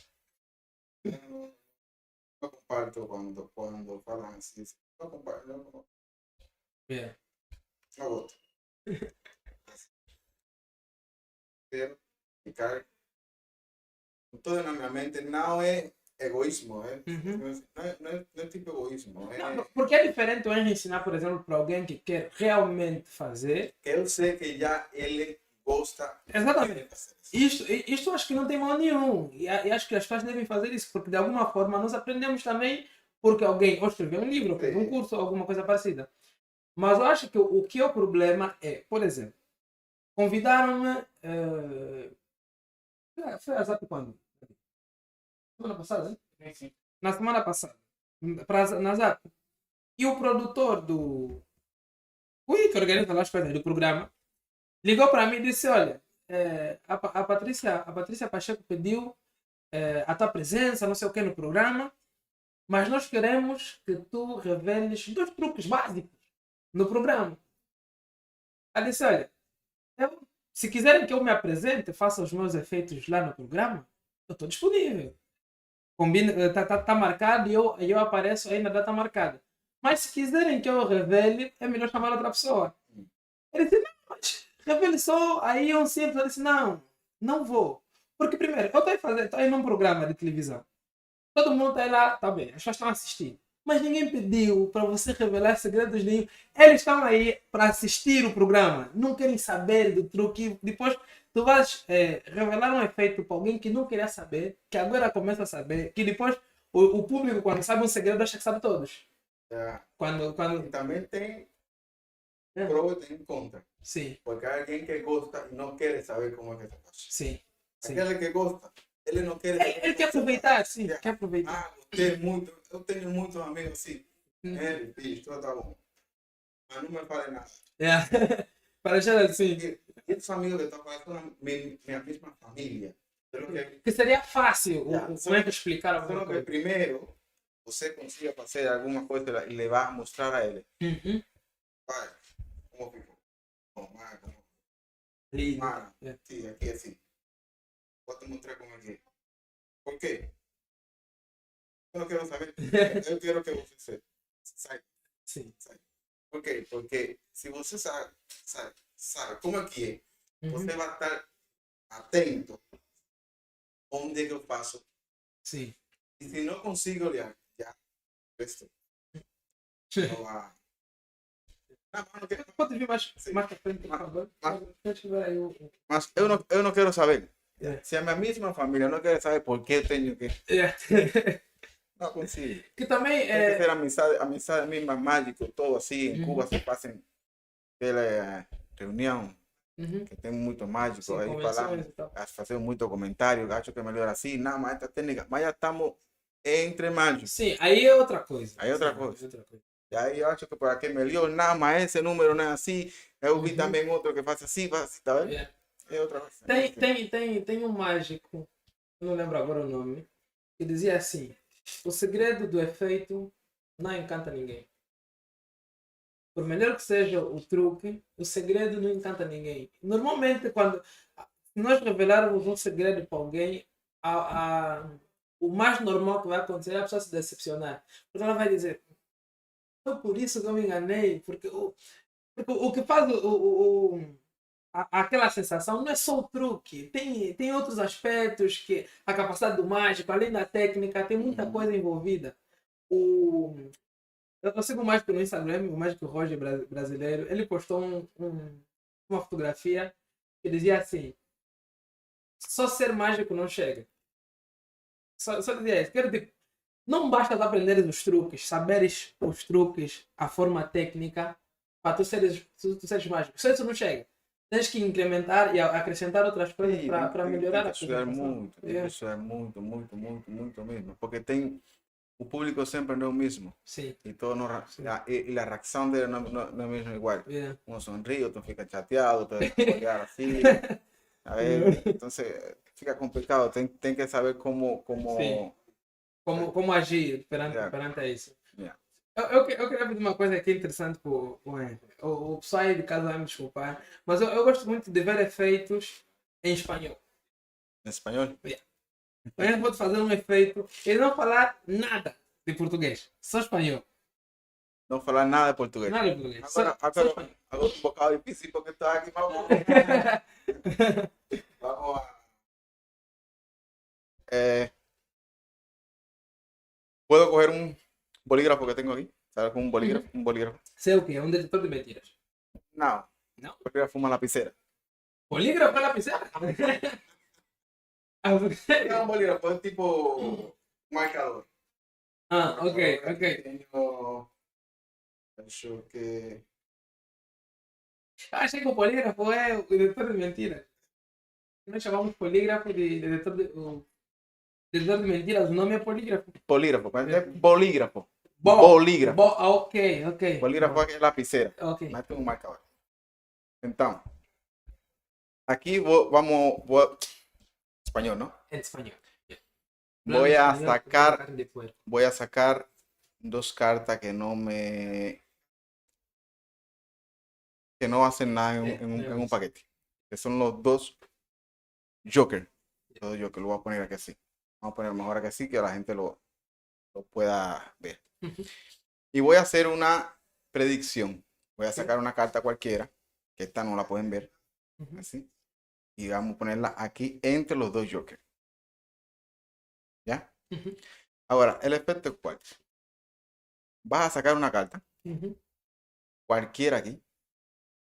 Eu comparto quando falam assim. Eu comparto. Não outro. Quero ficar tudo na minha mente. Não é egoísmo. Não é tipo egoísmo.
Não, porque é diferente eu ensinar, por exemplo, para alguém que quer realmente fazer.
Que eu sei que já ele gosta.
Exatamente. Isto acho que não tem mal nenhum. E acho que as pessoas devem fazer isso, porque de alguma forma nós aprendemos também porque alguém ou escreveu um livro, ou fez um curso, ou alguma coisa parecida. Mas eu acho que o que é o problema é, por exemplo, convidaram-me. Foi a Zap quando? Semana passada, né? Sim. Na semana passada. Na Zap. E o produtor do. Que organiza lá as coisas do programa ligou para mim e disse: olha, a Patrícia Pacheco pediu a tua presença, não sei o que, no programa, mas nós queremos que tu reveles 2 truques básicos no programa. Ela disse: olha, Se quiserem que eu me apresente, faça os meus efeitos lá no programa, eu estou disponível. Combina, tá marcado e eu apareço aí na data marcada. Mas se quiserem que eu revele, é melhor chamar outra pessoa. Ele disse, não, mas revele só. Aí eu simples, eu disse, não vou. Porque primeiro, eu estou aí num programa de televisão. Todo mundo está lá, tá bem, as pessoas estão assistindo. Mas ninguém pediu para você revelar segredos nenhum. Eles estão aí para assistir o programa. Não querem saber do truque. Depois tu vais revelar um efeito para alguém que não queria saber, que agora começa a saber, que depois o público, quando sabe um segredo, acha que sabe todos.
E também tem pro e tem contra.
Sim.
Porque hay alguien que gosta y no quiere saber cómo es que se pasa.
Sim.
Aquele que gosta, ele não quer.
Ele quer aproveitar, sim. Quer aproveitar.
Eu tenho muitos amigos assim. Ele, bicho, tá bom. Mas não me fale nada.
Para deixar assim.
E esses amigos que estão falando minha mesma família.
Que seria fácil como é que explicar alguma
coisa.
coisa.
Primeiro, você consiga fazer alguma coisa e levar, mostrar a ele. Pai, como ficou? Sim, aqui assim. Vou te mostrar como é que é. Por quê? Eu não quero saber. Eu quero que você saiba.
Sim.
Por quê? Porque se você sabe como é que é, você vai estar atento onde é que eu faço.
Sim.
E se não consigo olhar, já, resto. Não vai.
Pode vir mais para frente, por favor.
Mas eu não quero saber. Se a minha mesma família não quer saber por que eu tenho que. Não consigo.
Que também
tem que ser amizade mesmo, mágico, todo assim. Em Cuba se fazem pela reunião, que tem muito mágico. Sim, aí falamos, fazer muito comentário, acho que é melhor assim. Não, mas esta técnica, mas já estamos entre mágicos.
Sim, aí é outra coisa.
Aí é outra coisa. E aí eu acho que por aqui é melhor, não, mas esse número não é assim. Eu vi também outro que faz assim, tá vendo? É outra coisa.
Tem um mágico, não lembro agora o nome, que dizia assim: o segredo do efeito não encanta ninguém. Por melhor que seja o truque, o segredo não encanta ninguém. Normalmente, quando nós revelarmos um segredo para alguém, o mais normal que vai acontecer é a pessoa se decepcionar. Porque ela vai dizer: foi por isso que eu me enganei. Porque o que faz aquela sensação não é só o truque. Tem outros aspectos, que a capacidade do mágico, além da técnica, tem muita coisa envolvida. Eu sigo o mágico no Instagram, o mágico Roger brasileiro. Ele postou uma fotografia que dizia assim: só ser mágico não chega. Só dizia isso. Quero dizer, não basta aprender os truques, saberes os truques, a forma técnica, para tu seres mágico. Só isso não chega. Tens que incrementar e acrescentar outras coisas para melhorar a apresentação.
Isso é muito mesmo. Porque tem... O público sempre não é o mesmo.
Sim.
E a reação dele não é mesmo igual. Um sonríe, outro fica chateado, outro olhar assim. Então fica complicado. Tem que saber como
agir perante isso. Eu queria pedir uma coisa aqui interessante para o pessoal aí de casa vai me desculpar, mas eu gosto muito de ver efeitos em espanhol.
Em espanhol?
Eu vou fazer um efeito e não falar nada de português, só espanhol.
Não falar nada de português?
Nada de português.
Agora um bocado difícil porque estou aqui. Vamos ¿Puedo coger un bolígrafo que tengo aquí? ¿Sabes con un bolígrafo? Un bolígrafo.
Sé o qué, un detector de mentiras.
No. Bolígrafo, una lapicera.
¿Bolígrafo, lapicera?
No, un bolígrafo es tipo marcador.
Ok.
Acho que...
Achei que o polígrafo é o detector de mentiras. Nós chamamos polígrafo de detector de mentiras. O nome é polígrafo.
Polígrafo, mas é bolígrafo.
Bolígrafo. Ok.
Bolígrafo é lapicera.
Ok.
Mas tem um marcador. Então, aqui vamos... Espanhol, ¿no?
En español.
Voy a sacar dos cartas que no hacen nada en un paquete. que son los dos Joker. Los dos Joker, lo voy a poner aquí así. Vamos a poner mejor aquí así que la gente lo pueda ver. Y voy a hacer una predicción. Voy a sacar una carta cualquiera, que esta no la pueden ver. Así. Y vamos a ponerla aquí entre los dos Jokers. ¿Ya? Ahora, el efecto es cuál. Vas a sacar una carta. Cualquiera aquí.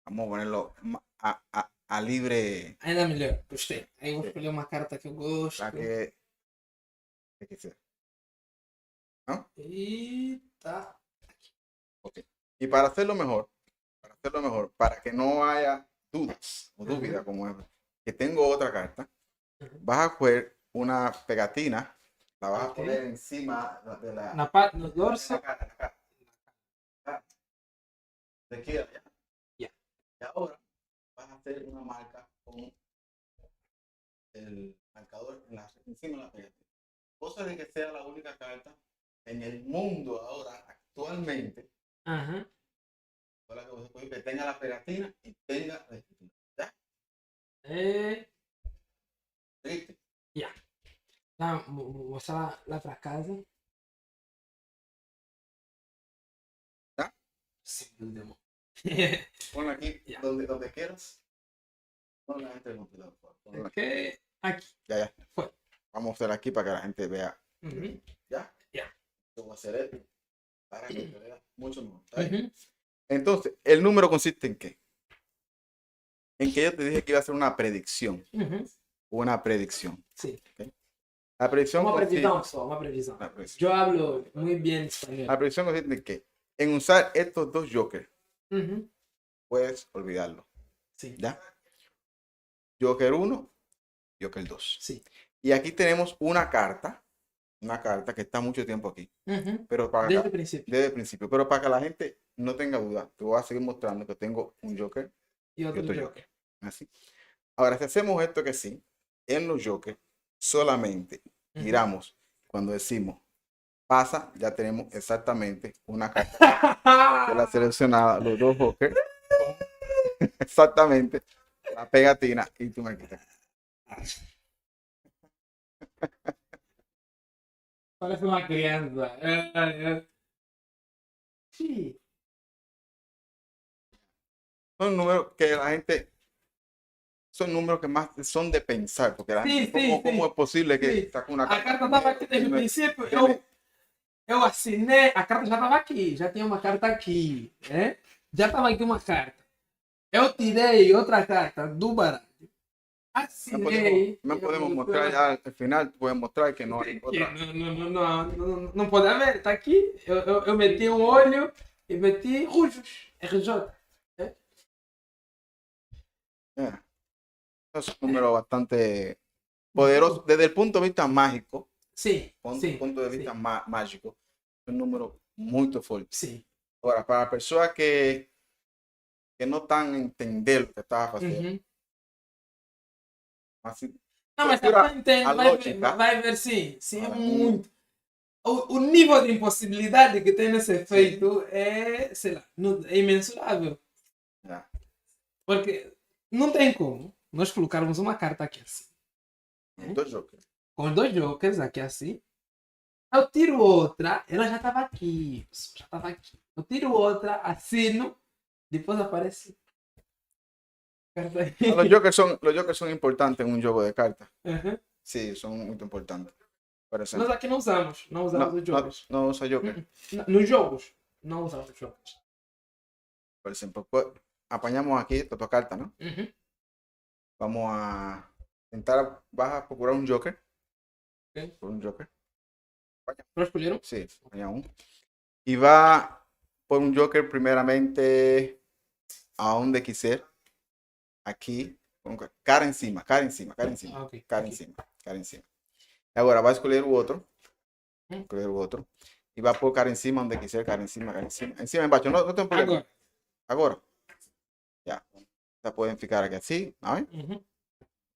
Vamos a ponerlo a libre.
Ainda melhor, gostei. Aí vou escolher uma carta que eu gosto.
La que sea. ¿No?
Eita.
Okay. Y para hacerlo mejor, para que no haya dudas o dúvidas, como es, que tengo otra carta, vas a coger una pegatina, la vas a poner encima de la...
No dorso.
De aquí a allá. Y ahora vas a hacer una marca con el marcador encima de la pegatina. Cosa de que sea la única carta en el mundo ahora, actualmente, que tenga la pegatina y tenga la escritura. ¿Ya? ¿Viste?
Ya. Vou mostrar lá para casa.
¿Ya?
Sí, demo.
Ponla aquí donde quieras. Ponla entre el computador.
Aquí.
Ya.
Fue.
Vamos a hacer aquí para que la gente vea. ¿Ya?
Ya.
Vamos a hacer esto para que se vea mucho mejor. Entonces, ¿el número consiste en qué? En que yo te dije que iba a hacer una predicción. Una predicción.
Sí.
¿Okay? La predicción
una
consiste...
previsão, pessoal, uma previsão. Yo hablo muy bien español.
La predicción consiste en que en usar estos dos jokers, puedes olvidarlo.
Sí.
¿Ya? Joker 1, Joker 2.
Sí.
Y aquí tenemos una carta que está mucho tiempo aquí. Pero para
desde el principio.
Desde el principio. Pero para que la gente no tenga duda, te voy a seguir mostrando que tengo un Joker
y otro Joker.
Así. Ahora, si hacemos esto que sí, en los Jokers solamente giramos cuando decimos pasa, ya tenemos exactamente una carta que la seleccionada, los dos Jokers, exactamente la pegatina y tu marquita.
Parece una crianza. Sí.
Son números que la gente, son números que más son de pensar, porque la gente, ¿cómo es posible que saque una carta?
A carta estava aqui desde o princípio, eu assinei, a carta já estava aqui, já tinha uma carta aqui, né? Já estava aqui uma carta. Eu tirei outra carta do baralho. Assinei.
No podemos mostrar ya al final, pueden mostrar que no hay otra.
Não pode haver, está aqui. Eu meti um olho e meti Rujos, RJ.
Es un número bastante poderoso desde el punto de vista mágico.
Sí.
Desde el punto de vista mágico, es un número muy fuerte.
Sí.
Ahora, para personas que no están entender lo que estaba haciendo.
Assim, não, mas tá entendendo, vai ver sim. Sim, é muito. O nível de impossibilidade que tem nesse efeito é, sei lá, é imensurável. Porque não tem como nós colocarmos uma carta aqui assim. Com os dois jokers aqui assim. Eu tiro outra, ela já estava aqui. Já estava aqui. Eu tiro outra, assino, depois aparece.
Los jokers son importantes en un juego de cartas. Sí, son muy importantes.
Nós aqui não usamos os jokers.
No usa joker.
Nos jogos, não usamos os jokers.
Por ejemplo, apañamos aquí esta carta, ¿no? Vamos a intentar, vas a procurar un joker. Por un joker.
¿Lo escogieron?
Sí, apaña uno. Y va por un joker primeramente a donde quisiera. Aquí, cara encima.
Okay.
Cara encima. Y ahora va a escoger otro. Y va por cara encima donde quisiera, cara encima. Encima en bacho, no tengo problema. Ahora. Ya. Esta pueden ficar aquí así, ¿no?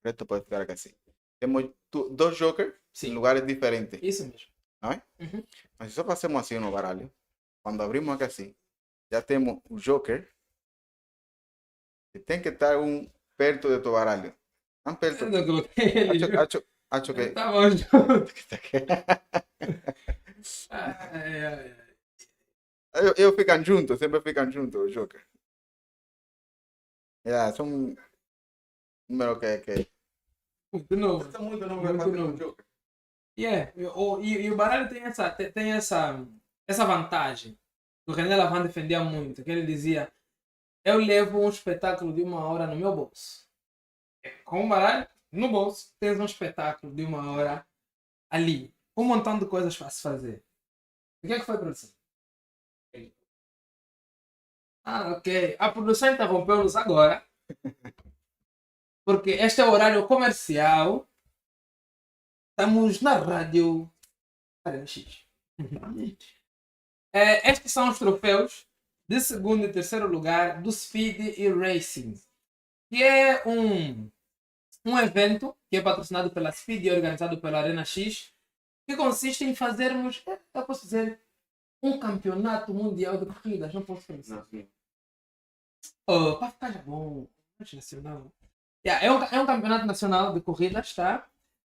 Esto puede ficar aquí así. Tenemos dos jokers en lugares diferentes.
Eso mismo.
¿No? Si nosotros hacemos así unos barallos, cuando abrimos aquí así, ya tenemos un joker. Tiene que estar un perto de tu baralho. Estão perto.
Eu não coloquei ele.
Acho que...
Tá bom, junto. Ai, ai, ai.
Eu ficam juntos, sempre ficam juntos, o Joker. São número que...
Muito novo.
São muito
Muito
novo
novo.
do Joker.
E o baralho tem essa vantagem. O René Lavand defendia muito, que ele dizia: eu levo um espetáculo de 1 hora no meu bolso. Com o baralho no bolso, tens um espetáculo de 1 hora ali. Um montão de coisas para se fazer. O que é que foi, produção? Ok. A produção interrompeu-nos agora. Porque este é o horário comercial. Estamos na rádio. X. Estes são os troféus de segundo e terceiro lugar do Speed e Racing, que é um evento que é patrocinado pela Speed e organizado pela Arena X, que consiste em fazermos, eu posso dizer, um campeonato mundial de corridas. Não posso pensar. Para ficar já bom, nacional. É um campeonato nacional de corridas, tá?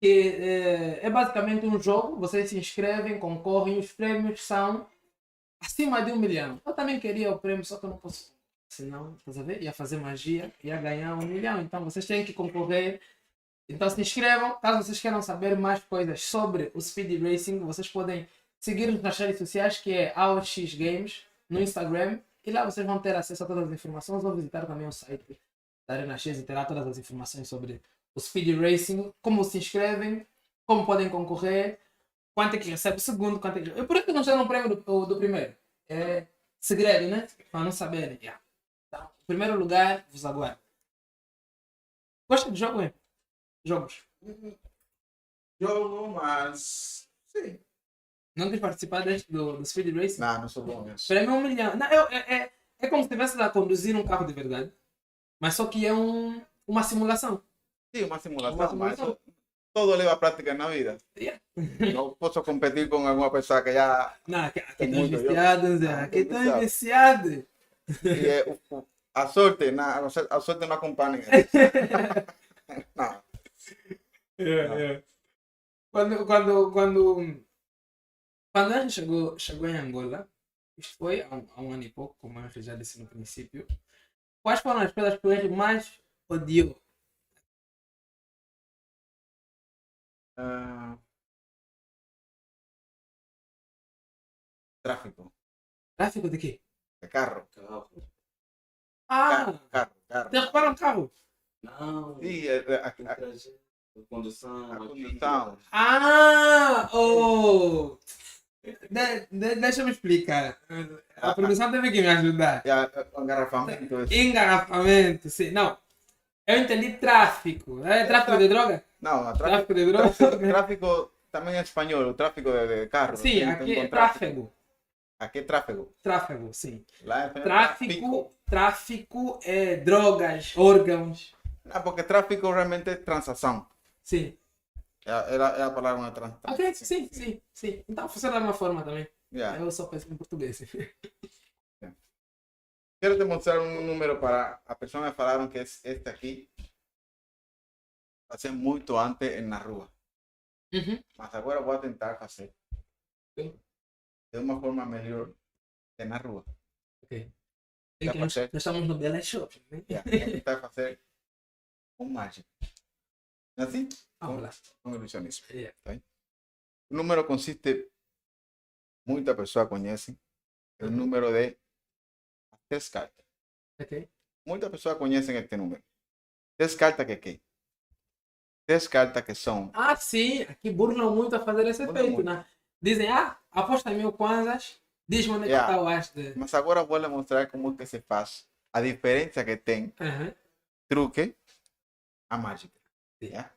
Que é basicamente um jogo. Vocês se inscrevem, concorrem, os prêmios são acima de 1 milhão. Eu também queria o prêmio, só que eu não posso. Senão, estás a ver? Ia fazer magia, ia ganhar 1 milhão. Então vocês têm que concorrer. Então se inscrevam. Caso vocês queiram saber mais coisas sobre o Speed Racing, vocês podem seguir-nos nas redes sociais, que é AOX Games, no Instagram. E lá vocês vão ter acesso a todas as informações, ou visitar também o site da Arena X e terá todas as informações sobre o Speed Racing, como se inscrevem, como podem concorrer, quanto é que recebe o segundo, quanto é que... Eu por que não sei no prêmio do primeiro? É segredo, né? Para não saberem. Então, o primeiro lugar vos aguardo. Gosta de jogo, hein? Jogos?
Jogo, mas... Sim.
Não quis participar do Speed Racing?
Não sou bom mesmo.
Prêmio é 1 milhão. Não, é como se estivesse lá a conduzir um carro de verdade. Mas só que é uma simulação.
Sim, uma simulação. Mas todo leva prática na vida.
Yeah.
Não posso competir com alguma pessoa que já...
Não, aqui estão viciados. Aqui estão viciados.
A sorte não acompanha. Não.
Quando a gente chegou em Angola, isto foi há um ano e pouco, como eu já disse no princípio, quais foram as coisas que ele mais odiou?
Tráfico.
Tráfico de quê?
De carro.
Carro. Te roubaram o carro?
Não.
Sim,
a condução.
Deixa-me explicar. A produção teve que me ajudar.
Engarrafamento.
Engarrafamento, sim. Não. Eu entendi tráfico. É tráfico de droga?
Não,
tráfico de droga.
Tráfico também é espanhol, o tráfico de carro.
Sim, aqui é tráfego.
Aqui é tráfego.
Tráfego, sim.
Lá é
tráfico é drogas, órgãos.
Não, porque tráfico realmente é transação.
Sim.
É a palavra uma transação.
Ok, sim. Então funciona da mesma forma também.
Yeah.
Eu só penso em português.
Yeah. Quero te mostrar um número para... A pessoa me falaram que este aqui vai ser muito antes na rua.
Uhum.
Mas agora vou tentar fazer.
Sim.
De uma forma melhor que na rua.
Ok. Nós estamos no Bela Shop. Né?
Yeah. Vou tentar fazer com mágica. Assim?
Vamos lá.
Com ilusionismo.
Yeah.
Tá? O número consiste, muita pessoa conhece, o número de 3 cartas.
Ok.
Muita pessoa conhece este número. 3 cartas que quê? 3 cartas que são...
Sim. Aqui burlam muito a fazer esse efeito, né? Dizem, aposta 1000 kwanzas, diz onde está o as de...
Mas agora vou lhe mostrar como que se faz. A diferença que tem truque a mágica. Yeah?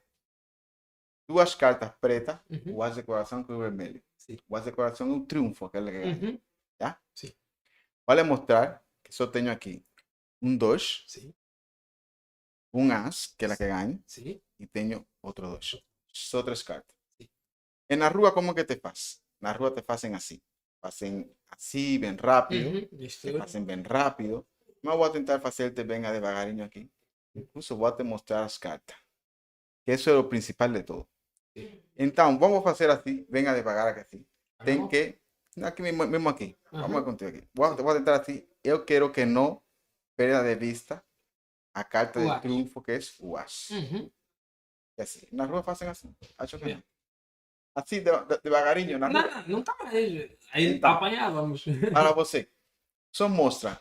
2 cartas pretas, o as de coração com o vermelho. Sim. O as de coração é o triunfo, aquele que ganha. Yeah?
Sim.
Vou lhe mostrar que só tenho aqui 2,
sim.
Um as, que é a que ganha,
sim.
E tenho outro 2. Só 3 cartas. Sim. E na rua, como que te faz? Na rua te fazem assim. Fazem assim, bem rápido. Te fazem bem rápido. Mas vou tentar fazer-te bem devagarinho aqui.
Incluso vou te mostrar as cartas. Que isso é o principal de tudo. Então, vamos fazer assim. Venga devagar aqui assim. Tem que... Aqui mesmo aqui. Vamos contigo aqui. Vou tentar assim. Eu quero que não perda de vista a carta de triunfo, que é o as. É assim. Na rua fazem assim. Acho que não. Assim, devagarinho. Na rua.
Não tá mais. Aí então, apanhávamos.
Para você. Só mostra.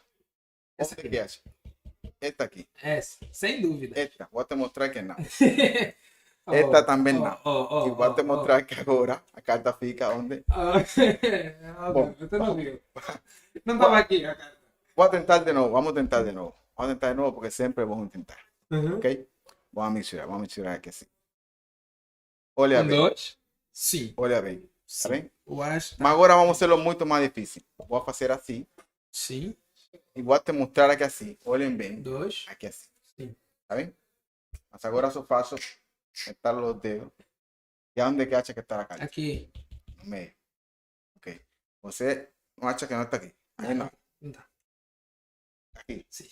Essa que é? Esta aqui.
Essa, sem dúvida.
Esta. Vou te mostrar que não. Esta também não. E vou te mostrar que agora a carta fica onde.
Bom, você não viu. Não estava aqui a carta.
Vou tentar de novo. Vamos tentar de novo. Vamos tentar de novo porque sempre vamos tentar. Ok? Vamos misturar aqui assim. Olha bem.
Dois. Sim.
Olha bem. Tá bem?
Mas
agora vamos fazê-lo muito mais difícil. Vou fazer assim.
Sim.
E vou te mostrar aqui assim. Olhem bem.
Dois.
Aqui assim.
Sim.
Tá bem? Mas agora só faço meter os dedos. E onde que acha que está a carta?
Aqui.
No meio. Ok. Você não acha que não está aqui? Aí não.
Não tá.
Aqui.
Sim.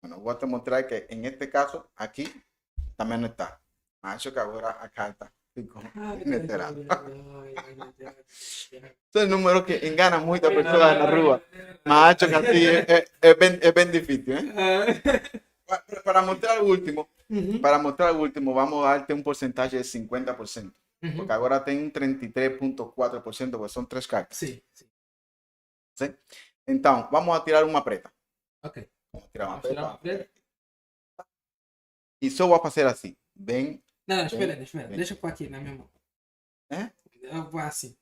Bueno, voy a te mostrar que en este caso aquí también no está. Acho que ahora a carta ficou inesperado. Esse é um número que engana muita pessoa na rua. Mas acho que assim é bem difícil. Para mostrar o último, vamos dar-te um porcentagem de 50%. Porque agora tem um 33,4%, porque são 3 cartas.
Sim.
¿Sí? Então, vamos a tirar uma preta.
Ok.
Vamos tirar uma
preta.
E só vou fazer assim. Bem.
Não, espera. Deixa eu pôr aqui na minha mão.
É?
Eu vou assim.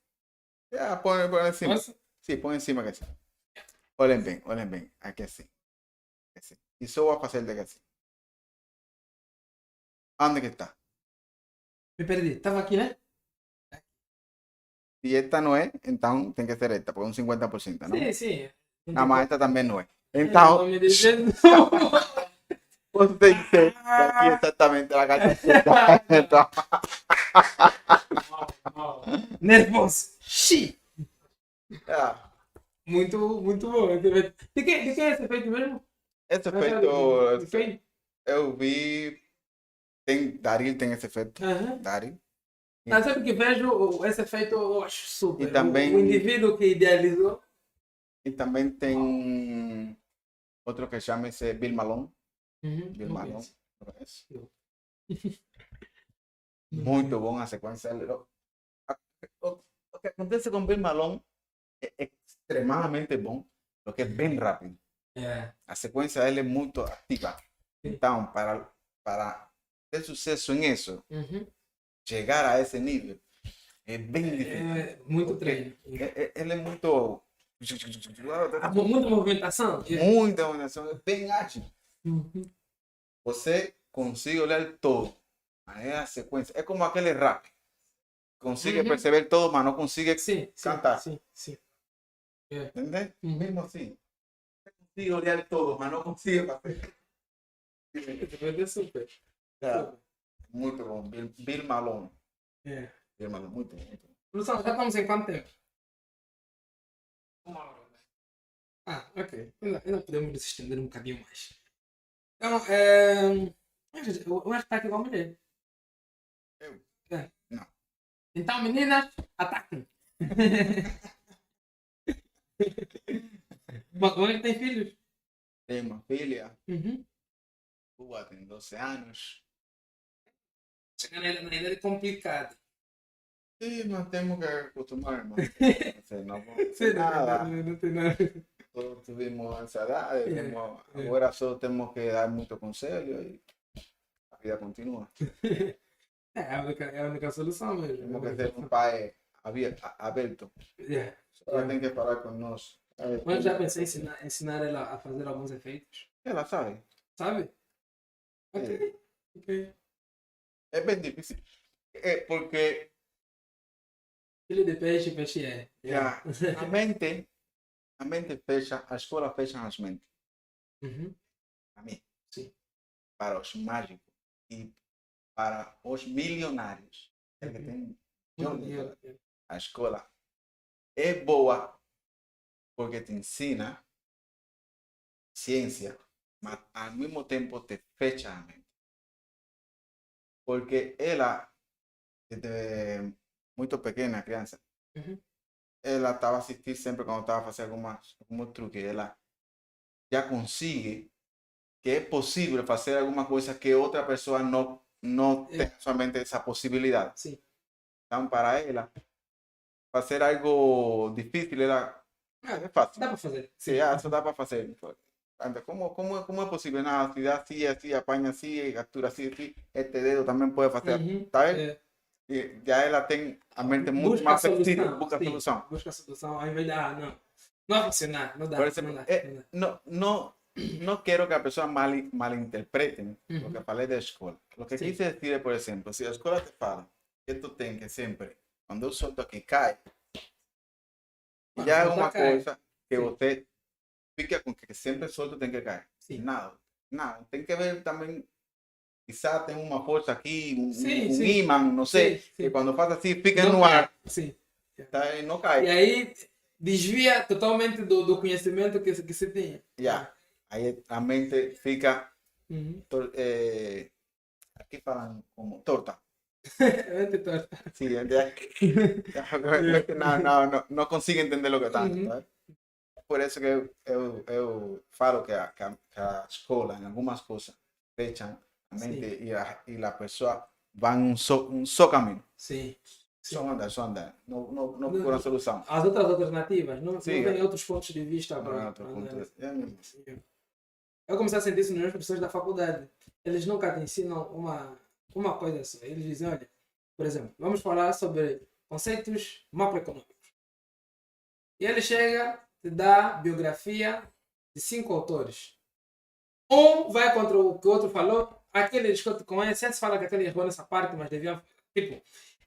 Põe em cima.
Posso?
Sim, põe em cima aqui assim. Olhem bem. Aqui assim. E só vou fazer daqui assim. Onde que está?
Me perdi. Estava aqui, né?
Se esta não é, então tem que ser esta, porque é um 50%, não?
Sim.
Não, mas esta também não é. Então, você tem que ter aqui exatamente a carta certa. Então...
Nervoso. Xi.
É.
Muito bom. De quem é esse efeito mesmo?
Esse efeito, eu vi, Daryl tem esse efeito. Daryl.
Mas sempre que vejo esse efeito, eu acho super.
E também,
o indivíduo que idealizou.
E também tem outro que chama-se Bill Malone. Bill Malone. Muito bom a sequência. O que acontece com Bill Malone é extremamente bom, porque é bem rápido. A sequência dele é muito ativa. Então, para ter sucesso nisso, chegar a esse nível é bem difícil.
É muito treino.
Ele é muito...
Muita movimentação?
Muita movimentação, é bem ágil. Você consegue olhar todo. É a sequência. É como aquele rap. Consegue perceber todo, mas não consegue cantar.
Sim.
Entendeu? Mesmo assim. Você consegue olhar todo, mas não consegue fazer.
É super.
Muito bom. Bill Malone. Bill Malone, muito bom.
Produção, já estamos em quanto tempo? 1 hora. Ok. Ainda podemos nos estender um bocadinho mais. Então, o acho que está aqui com a mulher.
Eu?
Não. Então, meninas, ataquem. Mas como é que tem filhos?
Tem uma filha. Boa, tem 12 anos.
Chega na idade complicada.
Sim, nós temos que acostumar, irmão. Não
tem nada.
Todos tivemos ansiedade, agora só temos que dar muito conselho e a vida continua.
É a única solução mesmo.
Temos que ter um pai aberto. Ela tem que falar com nós.
Mas já pensei em ensinar ela a fazer alguns efeitos?
Ela sabe.
Sabe? Ok.
É bem difícil. É porque...
Filho de peixe, peixe é.
A mente fecha, a escola fecha as mentes. Para mim.
Sim.
Para os mágicos e para os milionários. Que tem a escola é boa porque te ensina ciência, mas ao mesmo tempo te fecha a mente. Porque ela, desde muito pequena, criança, ela estava assistindo sempre quando estava fazendo algum truque, ela já consegue que é possível fazer alguma coisa que outra pessoa não tem somente essa possibilidade.
Sim.
Então, para ela, fazer algo difícil é fácil.
Dá para fazer.
Sim, isso dá para fazer. Como é possível? Na cidade, assim, assim, apanha assim, captura assim, assim, este dedo também pode fazer. Tá vendo? E já ela tem a mente muito mais flexível, busca a solução.
Busca a solução, ao invés de, não vai funcionar, não dá.
Por exemplo, não quero que a pessoa malinterprete o que eu falei da escola. O que quis dizer é, por exemplo, se a escola te fala que tu tem que sempre, quando eu solto aqui, cai, já é uma coisa que você fica com que sempre solto tem que cair.
Sim.
Nada. Tem que ver também, quizás tem uma força aqui, um
sim.
imã, não sei, que quando faz assim, fica no ar.
Sim.
Tá, e não cai.
E aí desvia totalmente do conhecimento que se tinha.
Aí a mente fica, aqui falam como torta.
Mente torta.
Sim, não consigo entender o que está. Por isso que eu falo que a escola, em algumas coisas, fecham a mente e a pessoa vai um só caminho.
Sim.
Só andar. Não procura solução.
As outras alternativas, não tem outros pontos de vista. Eu comecei a sentir isso nas professores da faculdade. Eles nunca te ensinam uma coisa só. Eles dizem, olha, por exemplo, vamos falar sobre conceitos macroeconômicos. E ele chega, te dá biografia de 5 autores. Um vai contra o que o outro falou, aquele discute com ele, se fala que aquele errou nessa parte, mas devia... Tipo,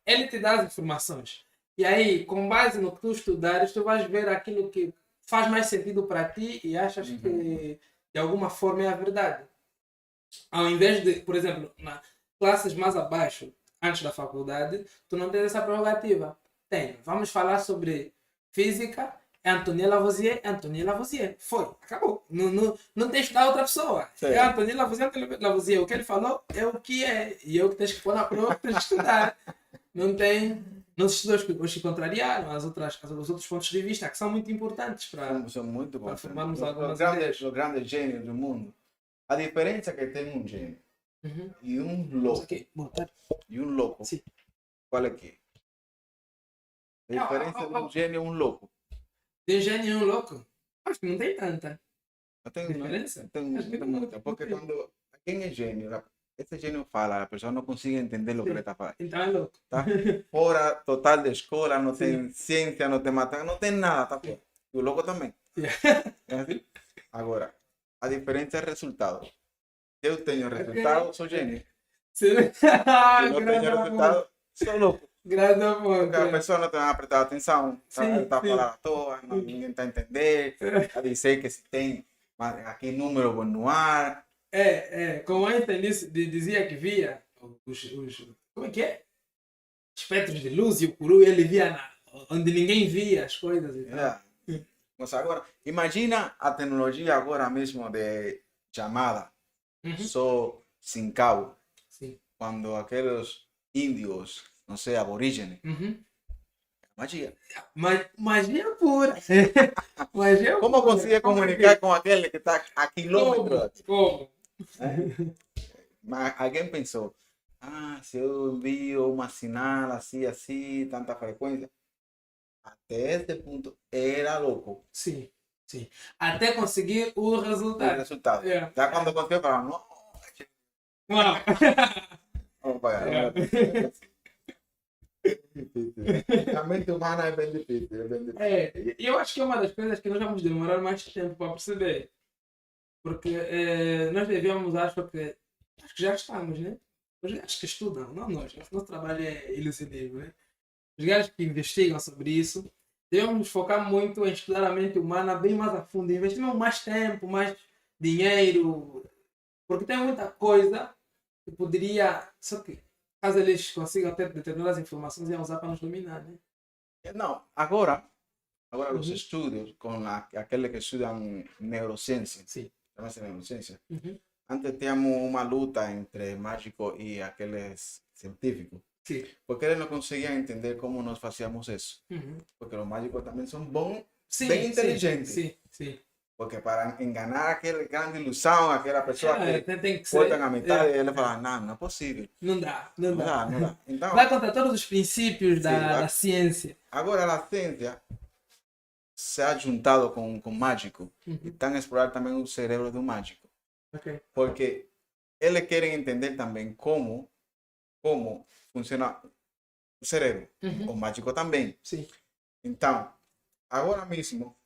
ele te dá as informações. E aí, com base no que tu estudares, tu vais ver aquilo que faz mais sentido para ti e achas que de alguma forma é a verdade. Ao invés de, por exemplo, nas classes mais abaixo, antes da faculdade, tu não tens essa prerrogativa. Vamos falar sobre física, é Antonin Lavoisier. Foi, acabou. Não tens que dar outra pessoa. Sim. É Antonin Lavoisier. O que ele falou é o que é. E eu que tens que pôr na prova, tens que estudar. Não se estudou os que contrariaram, os outros pontos de vista, que são muito importantes para formarmos algumas ideias.
O grande gênio do mundo. A diferença é que tem um gênio e um louco. Sim. Qual é que é? A diferença de um gênio e um louco.
De um gênio e um louco? Acho que não tem tanta.
Não tem diferença? Tem muita. Porque quando quem é gênio, esse gênio fala, a pessoa não consegue entender o que ele está falando.
Então é louco.
Tá fora total da escola, não tem ciência, não tem matemática, não tem nada, tá fora. E o louco também. É assim? Agora, a diferença é resultado. Se eu tenho resultado, sou gênio. Se eu não tenho resultado, sou louco. Porque a pessoa não está a prestar atenção, está falando à toa, ninguém está a entender, a dizer que se tem aqui número no ar.
Como Einstein dizia que via como é que é? Espectros de luz e o curu, ele via onde ninguém via as coisas e tal.
Mas agora, imagina a tecnologia agora mesmo de chamada, só sem cabo.
Sim.
Quando aqueles índios, não sei, aborígenes, magia.
Magia pura.
Como conseguir comunicar com aquele que está a quilômetros?
Como?
Mas alguém pensou, se eu envio uma sinal assim, tanta frequência, até este ponto era louco.
Sim. Até conseguir o resultado.
Já quando conseguiu, falar, não. Vamos pagar. A mente humana é bem difícil.
Eu acho que é uma das coisas que nós vamos demorar mais tempo para perceber. Porque nós devíamos, acho que já estamos, né? Os gajos que estudam, não nós. Nosso trabalho é ilusionismo, né? Os gajos que investigam sobre isso, devemos nos focar muito em estudar a mente humana bem mais a fundo. Investimos mais tempo, mais dinheiro. Porque tem muita coisa que poderia... Só que, caso eles consigam ter determinadas informações, iam usar para nos dominar, né?
Não, agora os estudos com aqueles que estudam neurociência, chama-se neurociência. Antes tínhamos uma luta entre mágico e aqueles científicos.
Sim.
Porque eles não conseguiam entender como nós fazíamos isso. Porque os mágicos também são bons,
Sim,
bem inteligentes.
Sim.
Porque para enganar aquela grande ilusão, aquela pessoa que
tem que
cortam
ser.
a metade, ele fala, não é possível.
Não dá.
Não dá. Então,
Vai contra todos os princípios
sim,
da ciência.
agora a ciência se ha juntado com o mágico e estão a explorar também o cérebro do mágico.
Okay.
Porque eles querem entender também como funciona o cérebro. O mágico também.
Sim.
Então, agora mesmo,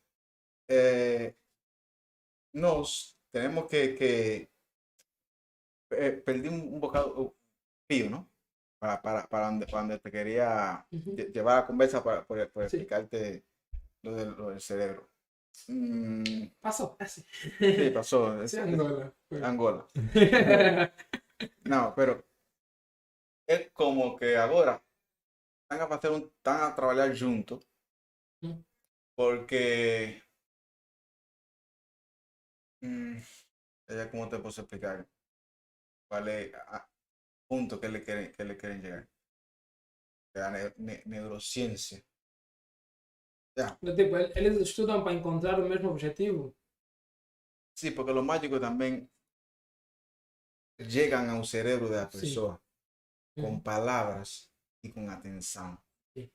nós temos que perder un bocado o fío, ¿no? Para donde te quería llevar la conversa por explicarte lo del cerebro.
Pasó, así.
Sí, pasó.
Sí, Angola.
Angola. No, pero es como que ahora están a trabajar juntos porque ¿cómo te puedo explicar? ¿Cuál es el punto que le quieren llegar? La neurociencia. Ya.
Tipo, eles estudam para encontrar o mesmo objetivo?
Sí, porque los mágicos también llegan al cerebro de la persona con palabras y con atención.
Sí.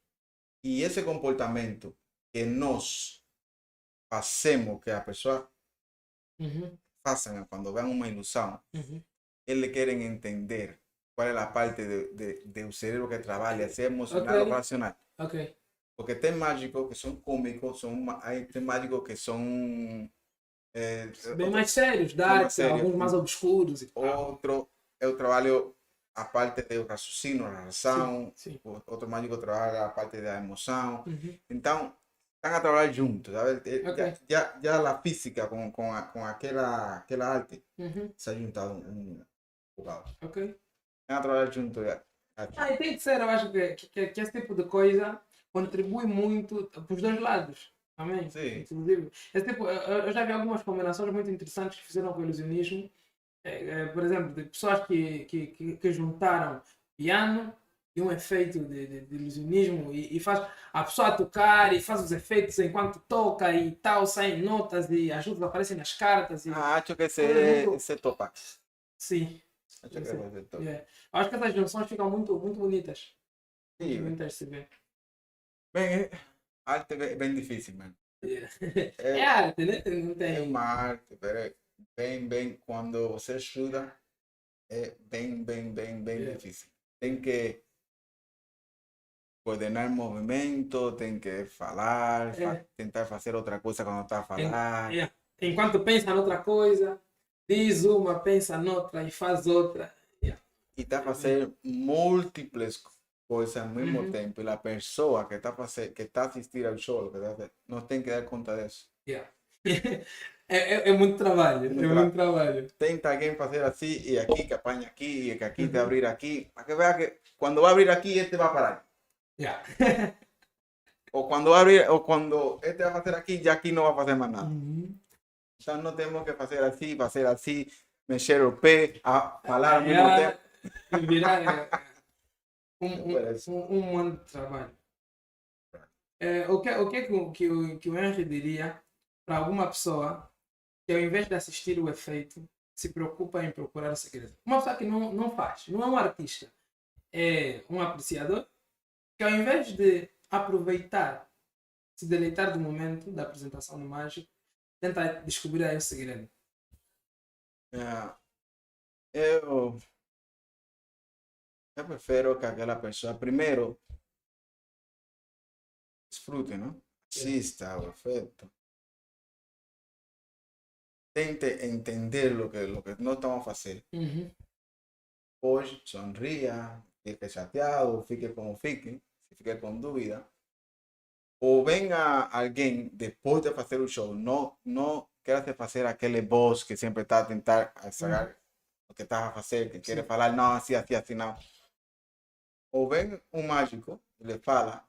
Y ese comportamiento que nos hacemos que la persona pasan cuando vean una ilusión, ellos quieren entender cuál es la parte del cerebro que trabaja, sea emocional o racional.
Okay.
Porque tem mágicos que são cômicos, tem mágicos que são
bem mais sérios, dark, alguns mais obscuros e tal.
Outro, eu trabalho a parte do raciocínio, a razão.
Sim.
Outro mágico trabalha a parte da emoção. Então, estão a trabalhar juntos, sabe? Okay. Já a física com aquela arte se ha juntado um bocado.
Ok.
Estão a trabalhar juntos.
E tem que ser, eu acho que esse tipo de coisa contribui muito para os dois lados. Amém?
Sim.
Inclusive, eu já vi algumas combinações muito interessantes que fizeram com o ilusionismo. Por exemplo, de pessoas que juntaram piano e um efeito de ilusionismo e faz a pessoa tocar e faz os efeitos enquanto toca e tal, saem notas e as lutas aparecem nas cartas.
Acho que esse topa.
Sim.
Acho que esse topa.
Acho que essas junções ficam muito bonitas.
Sim.
Muito bonitas de se ver.
Bem, arte é bem difícil, mano.
É arte, né? Não tem...
É uma arte, pero bem, quando você estuda, é bem difícil. Tem que coordenar movimento, tem que falar, tentar fazer outra coisa quando está a falar.
Enquanto pensa noutra coisa, diz uma, pensa noutra e faz outra.
E está a fazer múltiplas coisas ao mesmo tempo. E a pessoa que está assistindo ao show não tem que dar conta disso.
É muito trabalho. Muito trabalho.
Tenta alguém fazer assim e aqui que apanha aqui e que aqui te abrir aqui. Para que vea que quando vai abrir aqui, este vai parar. Ou quando este vai fazer aqui, já aqui não vai fazer mais nada. Então não temos que fazer assim, mexer o pé, falar ao mesmo tempo.
Virar um monte de trabalho. O que o Henry diria para alguma pessoa que ao invés de assistir o efeito se preocupa em procurar o segredo? Uma pessoa que não faz, não é um artista, é um apreciador que ao invés de aproveitar, se deleitar do momento da apresentação do mágico, tenta descobrir aí o segredo.
Eu prefiro que aquela pessoa primeiro desfrute, não? Assista o efeito. Tente entender o que nós estamos a fazer. Hoje, sonria, fique chateado, fique como fique, se fique com dúvida. Ou venha alguém depois de fazer o show, não quer fazer aquele voz que sempre está a tentar saber o que está a fazer, que quer falar, não, assim, não. Ou vem um mágico, ele fala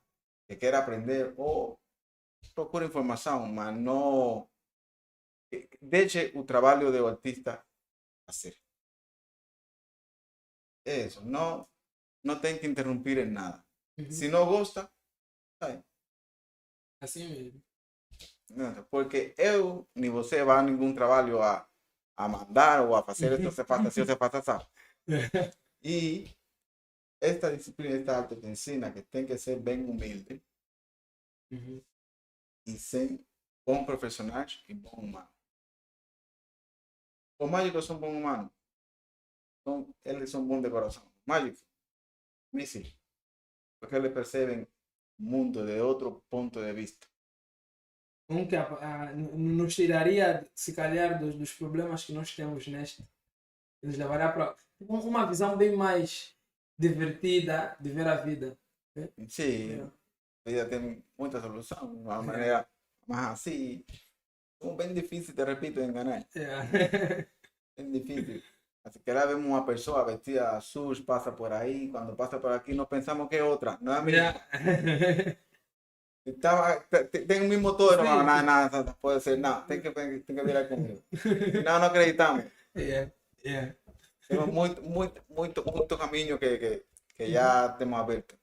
que quer aprender, ou procura informação, mas não Deixe o trabalho do artista fazer. Isso, não tem que interromper em nada. Se não gosta, sai.
Assim mesmo.
Não, porque eu nem você vai a nenhum trabalho a mandar ou a fazer isso, você faz assim, você faz assim. E esta disciplina, esta arte te ensina que tem que ser bem humilde e ser bom profissional e bom humano. Os mágicos são bons humanos. Eles são bons de coração. Mágicos, sim, porque eles percebem o mundo de outro ponto de vista.
Que nos tiraria, se calhar, dos problemas que nós temos neste. Nos levaria para uma visão bem mais divertida de ver a vida.
Sim, a vida tem muita solução, de uma maneira mais assim, bem difícil, te repito, enganar. Bem difícil. Assim que lá vemos uma pessoa vestida azul, passa por aí, quando passa por aqui, nós pensamos que é outra, não é a mesma. Tem o mismo tono, não, pode ser, não, tem que virar comigo. Não acreditamos. Temos muito caminho que já temos aberto.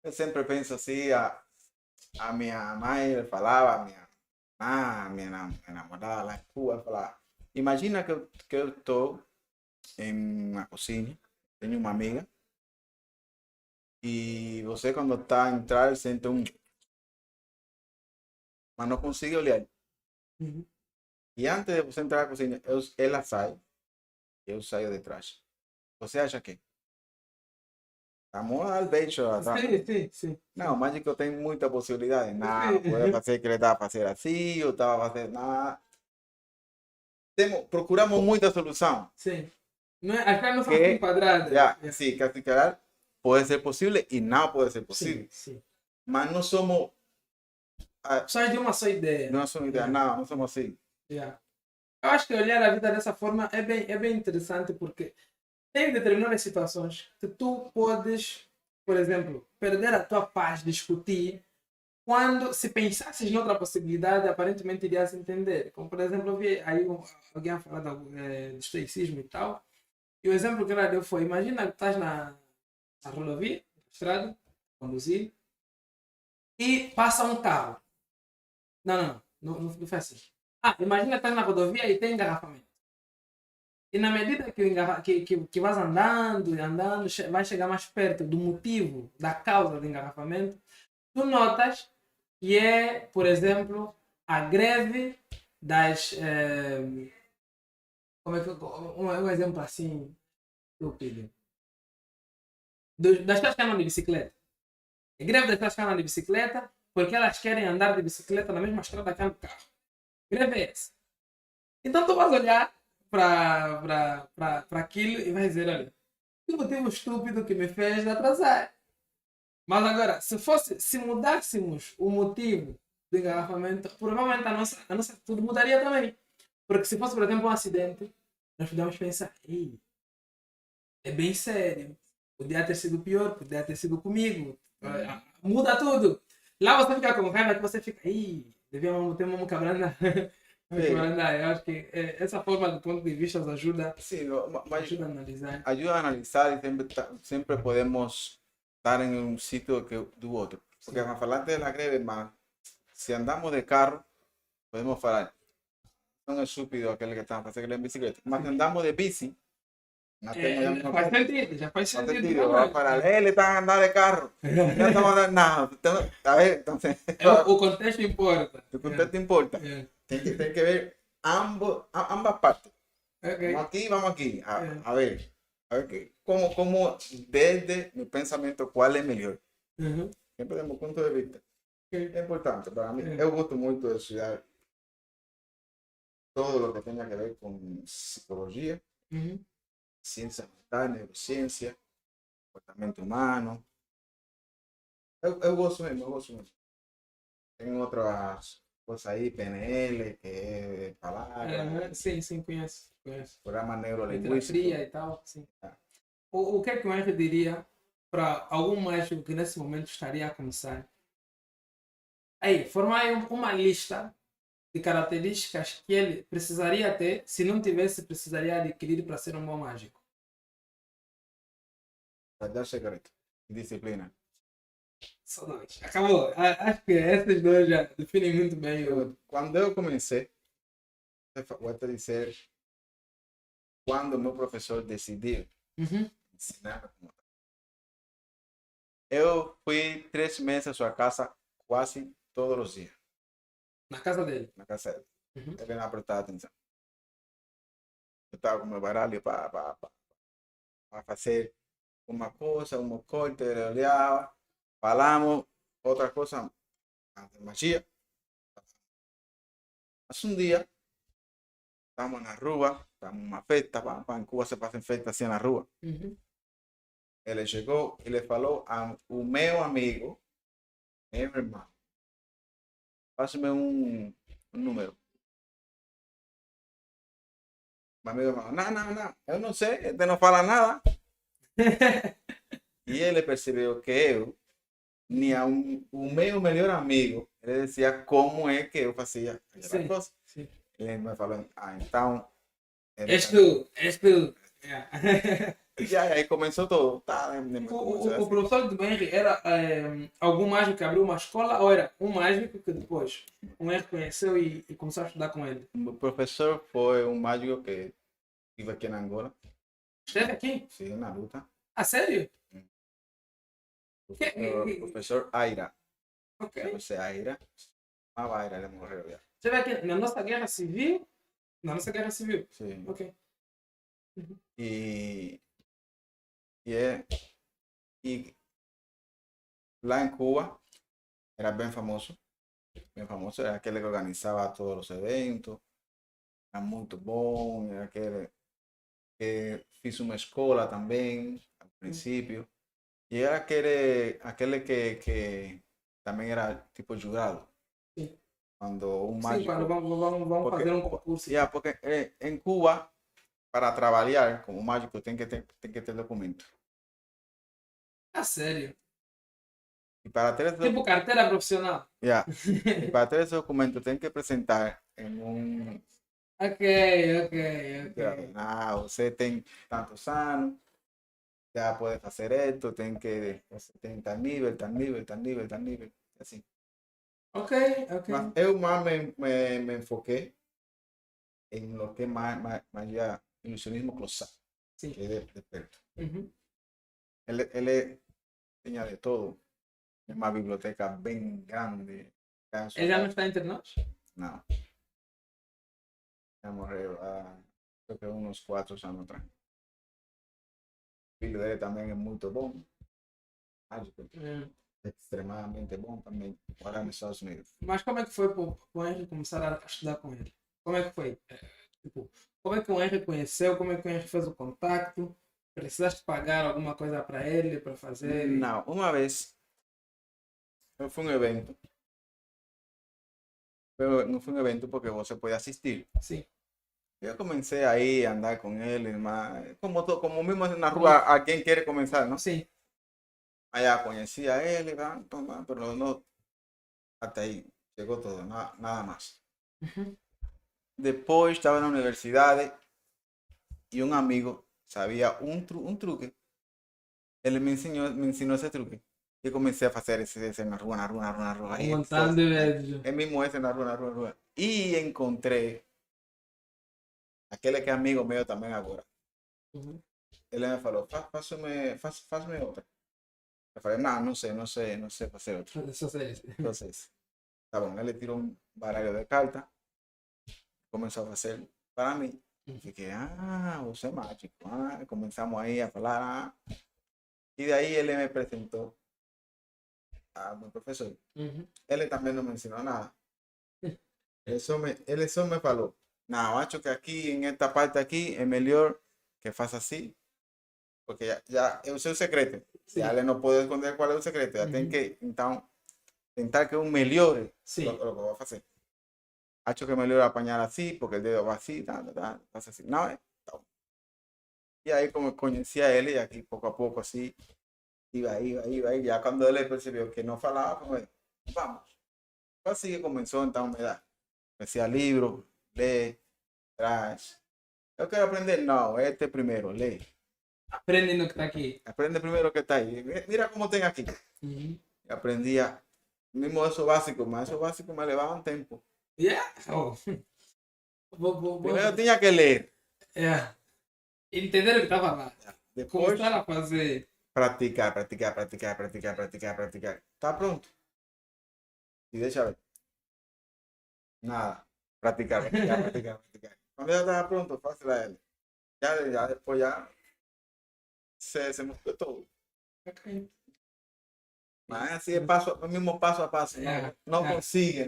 Eu sempre penso assim, a minha mãe falava, a minha namorada lá em Cuba falava, imagina que eu estou em uma cozinha, tenho uma amiga, e você quando está a entrar sente mas não consigo olhar. E antes de você entrar na cozinha, ela sai, eu saio de trás. Você acha que? Vamos ao beijo atrás.
Sim.
Não, mas que eu tenho muita possibilidade. Não, pode fazer que ele estava fazendo assim, eu estava fazendo nada. Procuramos muita solução.
Sim. As coisas não são enquadradas.
Sim, que calhar pode ser possível e não pode ser possível.
Sim.
Mas não somos...
Só de uma só ideia.
Não somos ideia, não somos assim.
Eu acho que olhar a vida dessa forma é bem interessante porque tem determinadas situações que tu podes, por exemplo, perder a tua paz, discutir, quando se pensasses noutra possibilidade, aparentemente irias entender. Como, por exemplo, eu vi aí alguém a falar do estoicismo e tal, e o exemplo que ela deu foi, imagina que estás na rodovia, na estrada, conduzir, e passa um carro. Não foi assim. Imagina que estás na rodovia e tem engarrafamento. E na medida que vas andando, vai chegar mais perto do motivo, da causa do engarrafamento, tu notas que é, por exemplo, a greve das... um exemplo assim, estúpido. Das pessoas que andam de bicicleta. A greve das pessoas que andam de bicicleta porque elas querem andar de bicicleta na mesma estrada que anda o carro. Greve é essa. Então tu vais olhar para aquilo e vai dizer, olha, que motivo estúpido que me fez atrasar. Mas agora, se mudássemos o motivo do engarrafamento, provavelmente a nossa atitude mudaria também. Porque se fosse, por exemplo, um acidente, nós podemos pensar, é bem sério. Podia ter sido pior, podia ter sido comigo. Muda tudo. Lá você fica com raiva que você fica, devíamos ter uma cabranda. Eu acho que essa forma do ponto de vista ajuda, ajuda a analisar.
Ajuda a analisar e sempre podemos estar em um sítio do outro. Porque vamos falar da greve, mas se andamos de carro, podemos falar, não é estúpido aquele que está fazendo em bicicleta. Mas se andamos de bici,
já faz sentido.
Para ele está andando de carro. Não estamos andando nada. Então,
o contexto importa.
O contexto importa. Tem que ver ambas partes. Vamos aqui. A ver como desde mi pensamento cuál es mejor. Siempre de mi punto de vista. Es importante para mí. Eu gosto muito de estudiar todo lo que tenga que ver con psicología, ciencia mental, neurociencia, comportamiento humano. Eu gosto mesmo. Tem outras coisas aí, PNL, que é palavra.
Sim, conheço.
Programa neurolinguístico.
E tal, sim. O que é que o Henry diria para algum mágico que nesse momento estaria a começar? Formar uma lista de características que ele precisaria ter, se não tivesse, precisaria adquirir para ser um bom mágico?
Guardar segredo. Disciplina.
Só dois. Acabou. Acho que esses dois já definem muito bem o...
Quando eu comecei, vou te dizer, quando meu professor decidiu ensinar como eu fui 3 meses à sua casa quase todos os dias.
Na casa dele.
Na casa dele. Ele não prestava atenção. Eu estava com meu baralho para fazer uma coisa, um corte, ele olhava, falamos, outra coisa, magia. Mas um dia, estamos na rua, estamos numa festa, em Cuba se fazem festas assim na rua. Ele chegou e le falou ao meu amigo, meu irmão, passa-me um número. Meu amigo falou, não, eu não sei, ele não fala nada. E ele percebeu que eu, nem o meu melhor amigo, ele dizia como é que eu fazia aquela coisa.
Sim.
Ele me falou, então...
És tu.
E aí começou todo. Tá,
o professor de Henry era algum mágico que abriu uma escola ou era um mágico que depois o Henry conheceu e começou a estudar com ele?
O professor foi um mágico que vive aqui na Angola.
Esteve aqui?
Sim, na luta.
Ah, sério?
O professor Aira.
Ok.
Você Aira. A Aira, ele morreu já.
Você vê aqui na nossa guerra civil? Na nossa guerra civil?
Sim.
Ok.
E lá em Cuba era bem famoso. Bem famoso. Era aquele que organizava todos os eventos. Era muito bom. Era aquele que fiz uma escola também, al princípio. E era aquele que também era tipo jurado.
Sim.
Quando um
Sim,
mágico...
quando vamos fazer um concurso.
Porque em Cuba, para trabalhar como mágico, tem que ter documento.
Ah, sério?
E para ter esse
Tipo carteira profissional.
E para ter esse documento, tem que apresentar em um...
Ok.
Você tem tantos anos, já pode fazer esto, você tem tal nível, assim.
Ok.
Mas eu mais me enfoquei em lo que mais ya ilusionismo closet,
Sim.
que es de perto. Ele tenía de todo. Una biblioteca bien grande.
Ele já não está entre nós?
No. Creo que unos 4 años atrás. El de él también es muy bom. Mágico. Extremadamente bom também. Agora nos Estados Unidos.
Mas como é que foi para o Henry começar a estudar com ele? Como é que foi? Tipo, como é que o Henry conheceu? Como é que o Henry fez o contato? Precisaste pagar alguma coisa para ele, para fazer?
Não, uma vez eu fui a um evento. Não foi um evento porque você pode assistir.
Sim.
Eu comecei aí a andar com ele, mas como mesmo na rua alguém quer começar, não?
Sim.
Allá conhecia ele, pero não, até aí chegou todo, nada mais. Depois estava na universidade e um amigo sabia um truque. Ele me ensinou esse truque. Eu comecei a fazer esse na rua.
Um montão de vezes.
É mesmo esse na rua. E encontrei aquele que é amigo meu também agora. Ele me falou, faz-me outra. Eu falei, não sei fazer outra. Entonces, tá bom, ele tirou um baralho de carta, começou a fazer para mim. Fiquei, você é mágico. Começamos aí a falar. E daí ele me apresentou a meu professor. Ele também não me ensinou nada. Ele só me falou, não, acho que aqui, em esta parte aqui, é melhor que faça assim. Porque já eu sei o segredo. Já ele não pode esconder qual é o segredo. Já tem que, então, tentar que eu melhore o que eu vou fazer. Acho que é melhor apanhar assim, porque o dedo vai assim, faz assim. Não é? Então. E aí, como eu conhecia ele, aqui pouco a pouco, assim, iba. Já quando ele percebeu que não falava, vamos. Assim que começou, então, me dá. Decía libro, lee, traz. Yo quiero aprender, no, este primero, lee.
Aprende no que está aqui.
Aprende primero que está ahí. Mira cómo tengo aquí.
Uhum.
Aprendía, mismo eso básico me levaban tiempo.
Yeah. Oh.
Primero tenía que leer.
Yeah. Entender o que estava lá.
Depois,
Começar a fazer.
praticar. Está pronto. Y deixa ver. Nada. Practicar. Cuando ya estaba pronto, fácil a él. Ya después ya se movió todo.
Okay.
Mas así es mismo paso a paso. No consigue.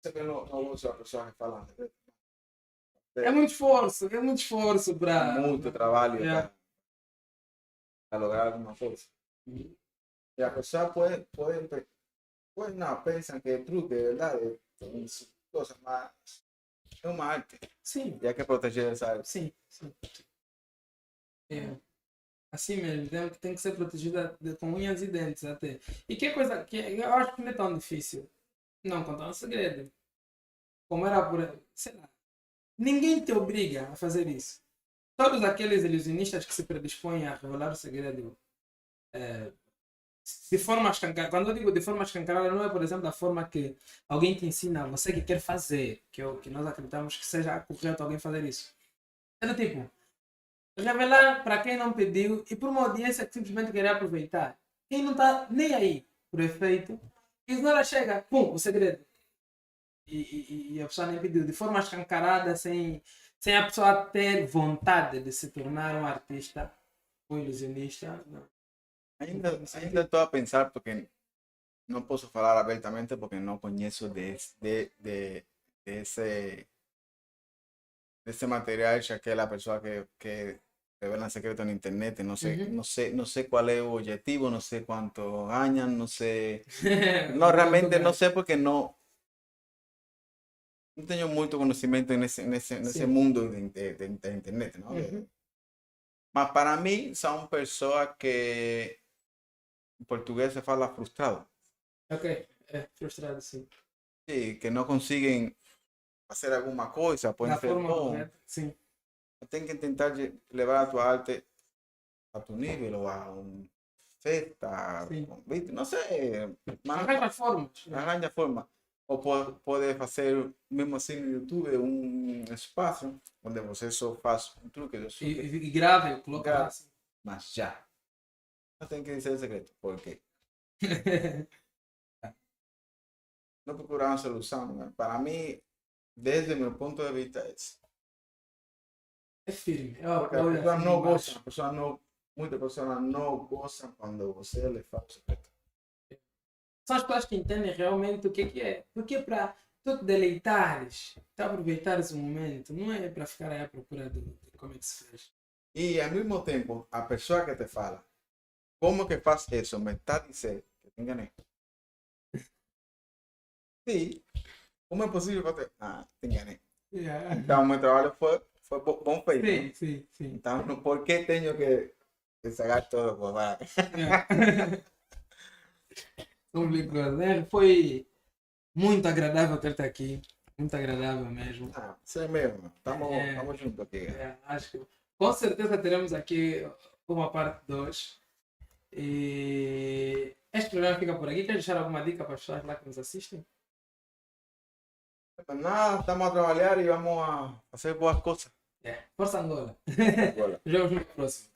Você vê no uso a pessoa falando.
É muito esforço para.
Muito trabalho para lograr alguma coisa. E a pessoa pode não, pensam que é truque, é verdade, coisa, mas é uma arte.
Sim.
E há que proteger essa arte.
Sim. É. Assim mesmo, tem que ser protegida com unhas e dentes até. E que coisa que eu acho que não é tão difícil. Não contar um segredo. Como era por. Sei lá. Ninguém te obriga a fazer isso. Todos aqueles ilusionistas que se predispõem a revelar o segredo de forma escancarada. Quando eu digo de forma escancarada, não é, por exemplo, da forma que alguém te ensina, você que quer fazer, que nós acreditamos que seja correto alguém fazer isso. É do tipo, revelar para quem não pediu e por uma audiência que simplesmente queria aproveitar. Quem não está nem aí por efeito, e na hora chega, pum, o segredo. E a pessoa nem pediu, de forma escancarada, sem a pessoa ter vontade de se tornar um artista ou ilusionista. Não.
Ainda estou a pensar, porque não posso falar abertamente, porque não conheço desse material, já que é a pessoa que revela secretos na internet. Não sei qual é o objetivo, não sei quanto ganham, não sei. Não, realmente não sei, porque não tenho muito conhecimento nesse mundo de internet, não? Mas para mim são pessoas que em português se fala frustrado.
Ok, frustrado, sim.
Sí, que não conseguem fazer alguma coisa, podem ser bom.
Sim.
Tem que tentar levar a tua arte a tu nível, ou a uma festa, não sei. Arranja forma. Ou pode fazer, mesmo assim no YouTube, um espaço onde você só faz um truque.
E grave, coloca assim.
Mas já. Não tem que dizer segredo. Por quê? Não procurar uma solução. Né? Para mim, desde meu ponto de vista, é isso.
É firme.
Porque a pessoa não gosta. Muitas pessoas não gostam quando você lhe fala o segredo.
São as pessoas que entendem realmente o que é. Porque para tu te deleitares, tu aproveitares o momento, não é para ficar aí à procura de como é que se faz.
E ao mesmo tempo, a pessoa que te fala, como que faz isso, me está dizendo que te enganei. Sim. Como é possível fazer? Te enganei.
Yeah.
Então, meu trabalho foi bom feito.
Sim.
Então, por que tenho que sacar todo por lá?
Foi muito agradável ter-te aqui. Muito agradável mesmo.
Isso é mesmo. Estamos juntos aqui.
Acho que com certeza teremos aqui uma parte 2. E este programa fica por aqui. Quer deixar alguma dica para as pessoas lá que nos assistem?
Nada, estamos a trabalhar e vamos a fazer boas coisas.
Força Angola.
Angola.
Já vemos no próximo.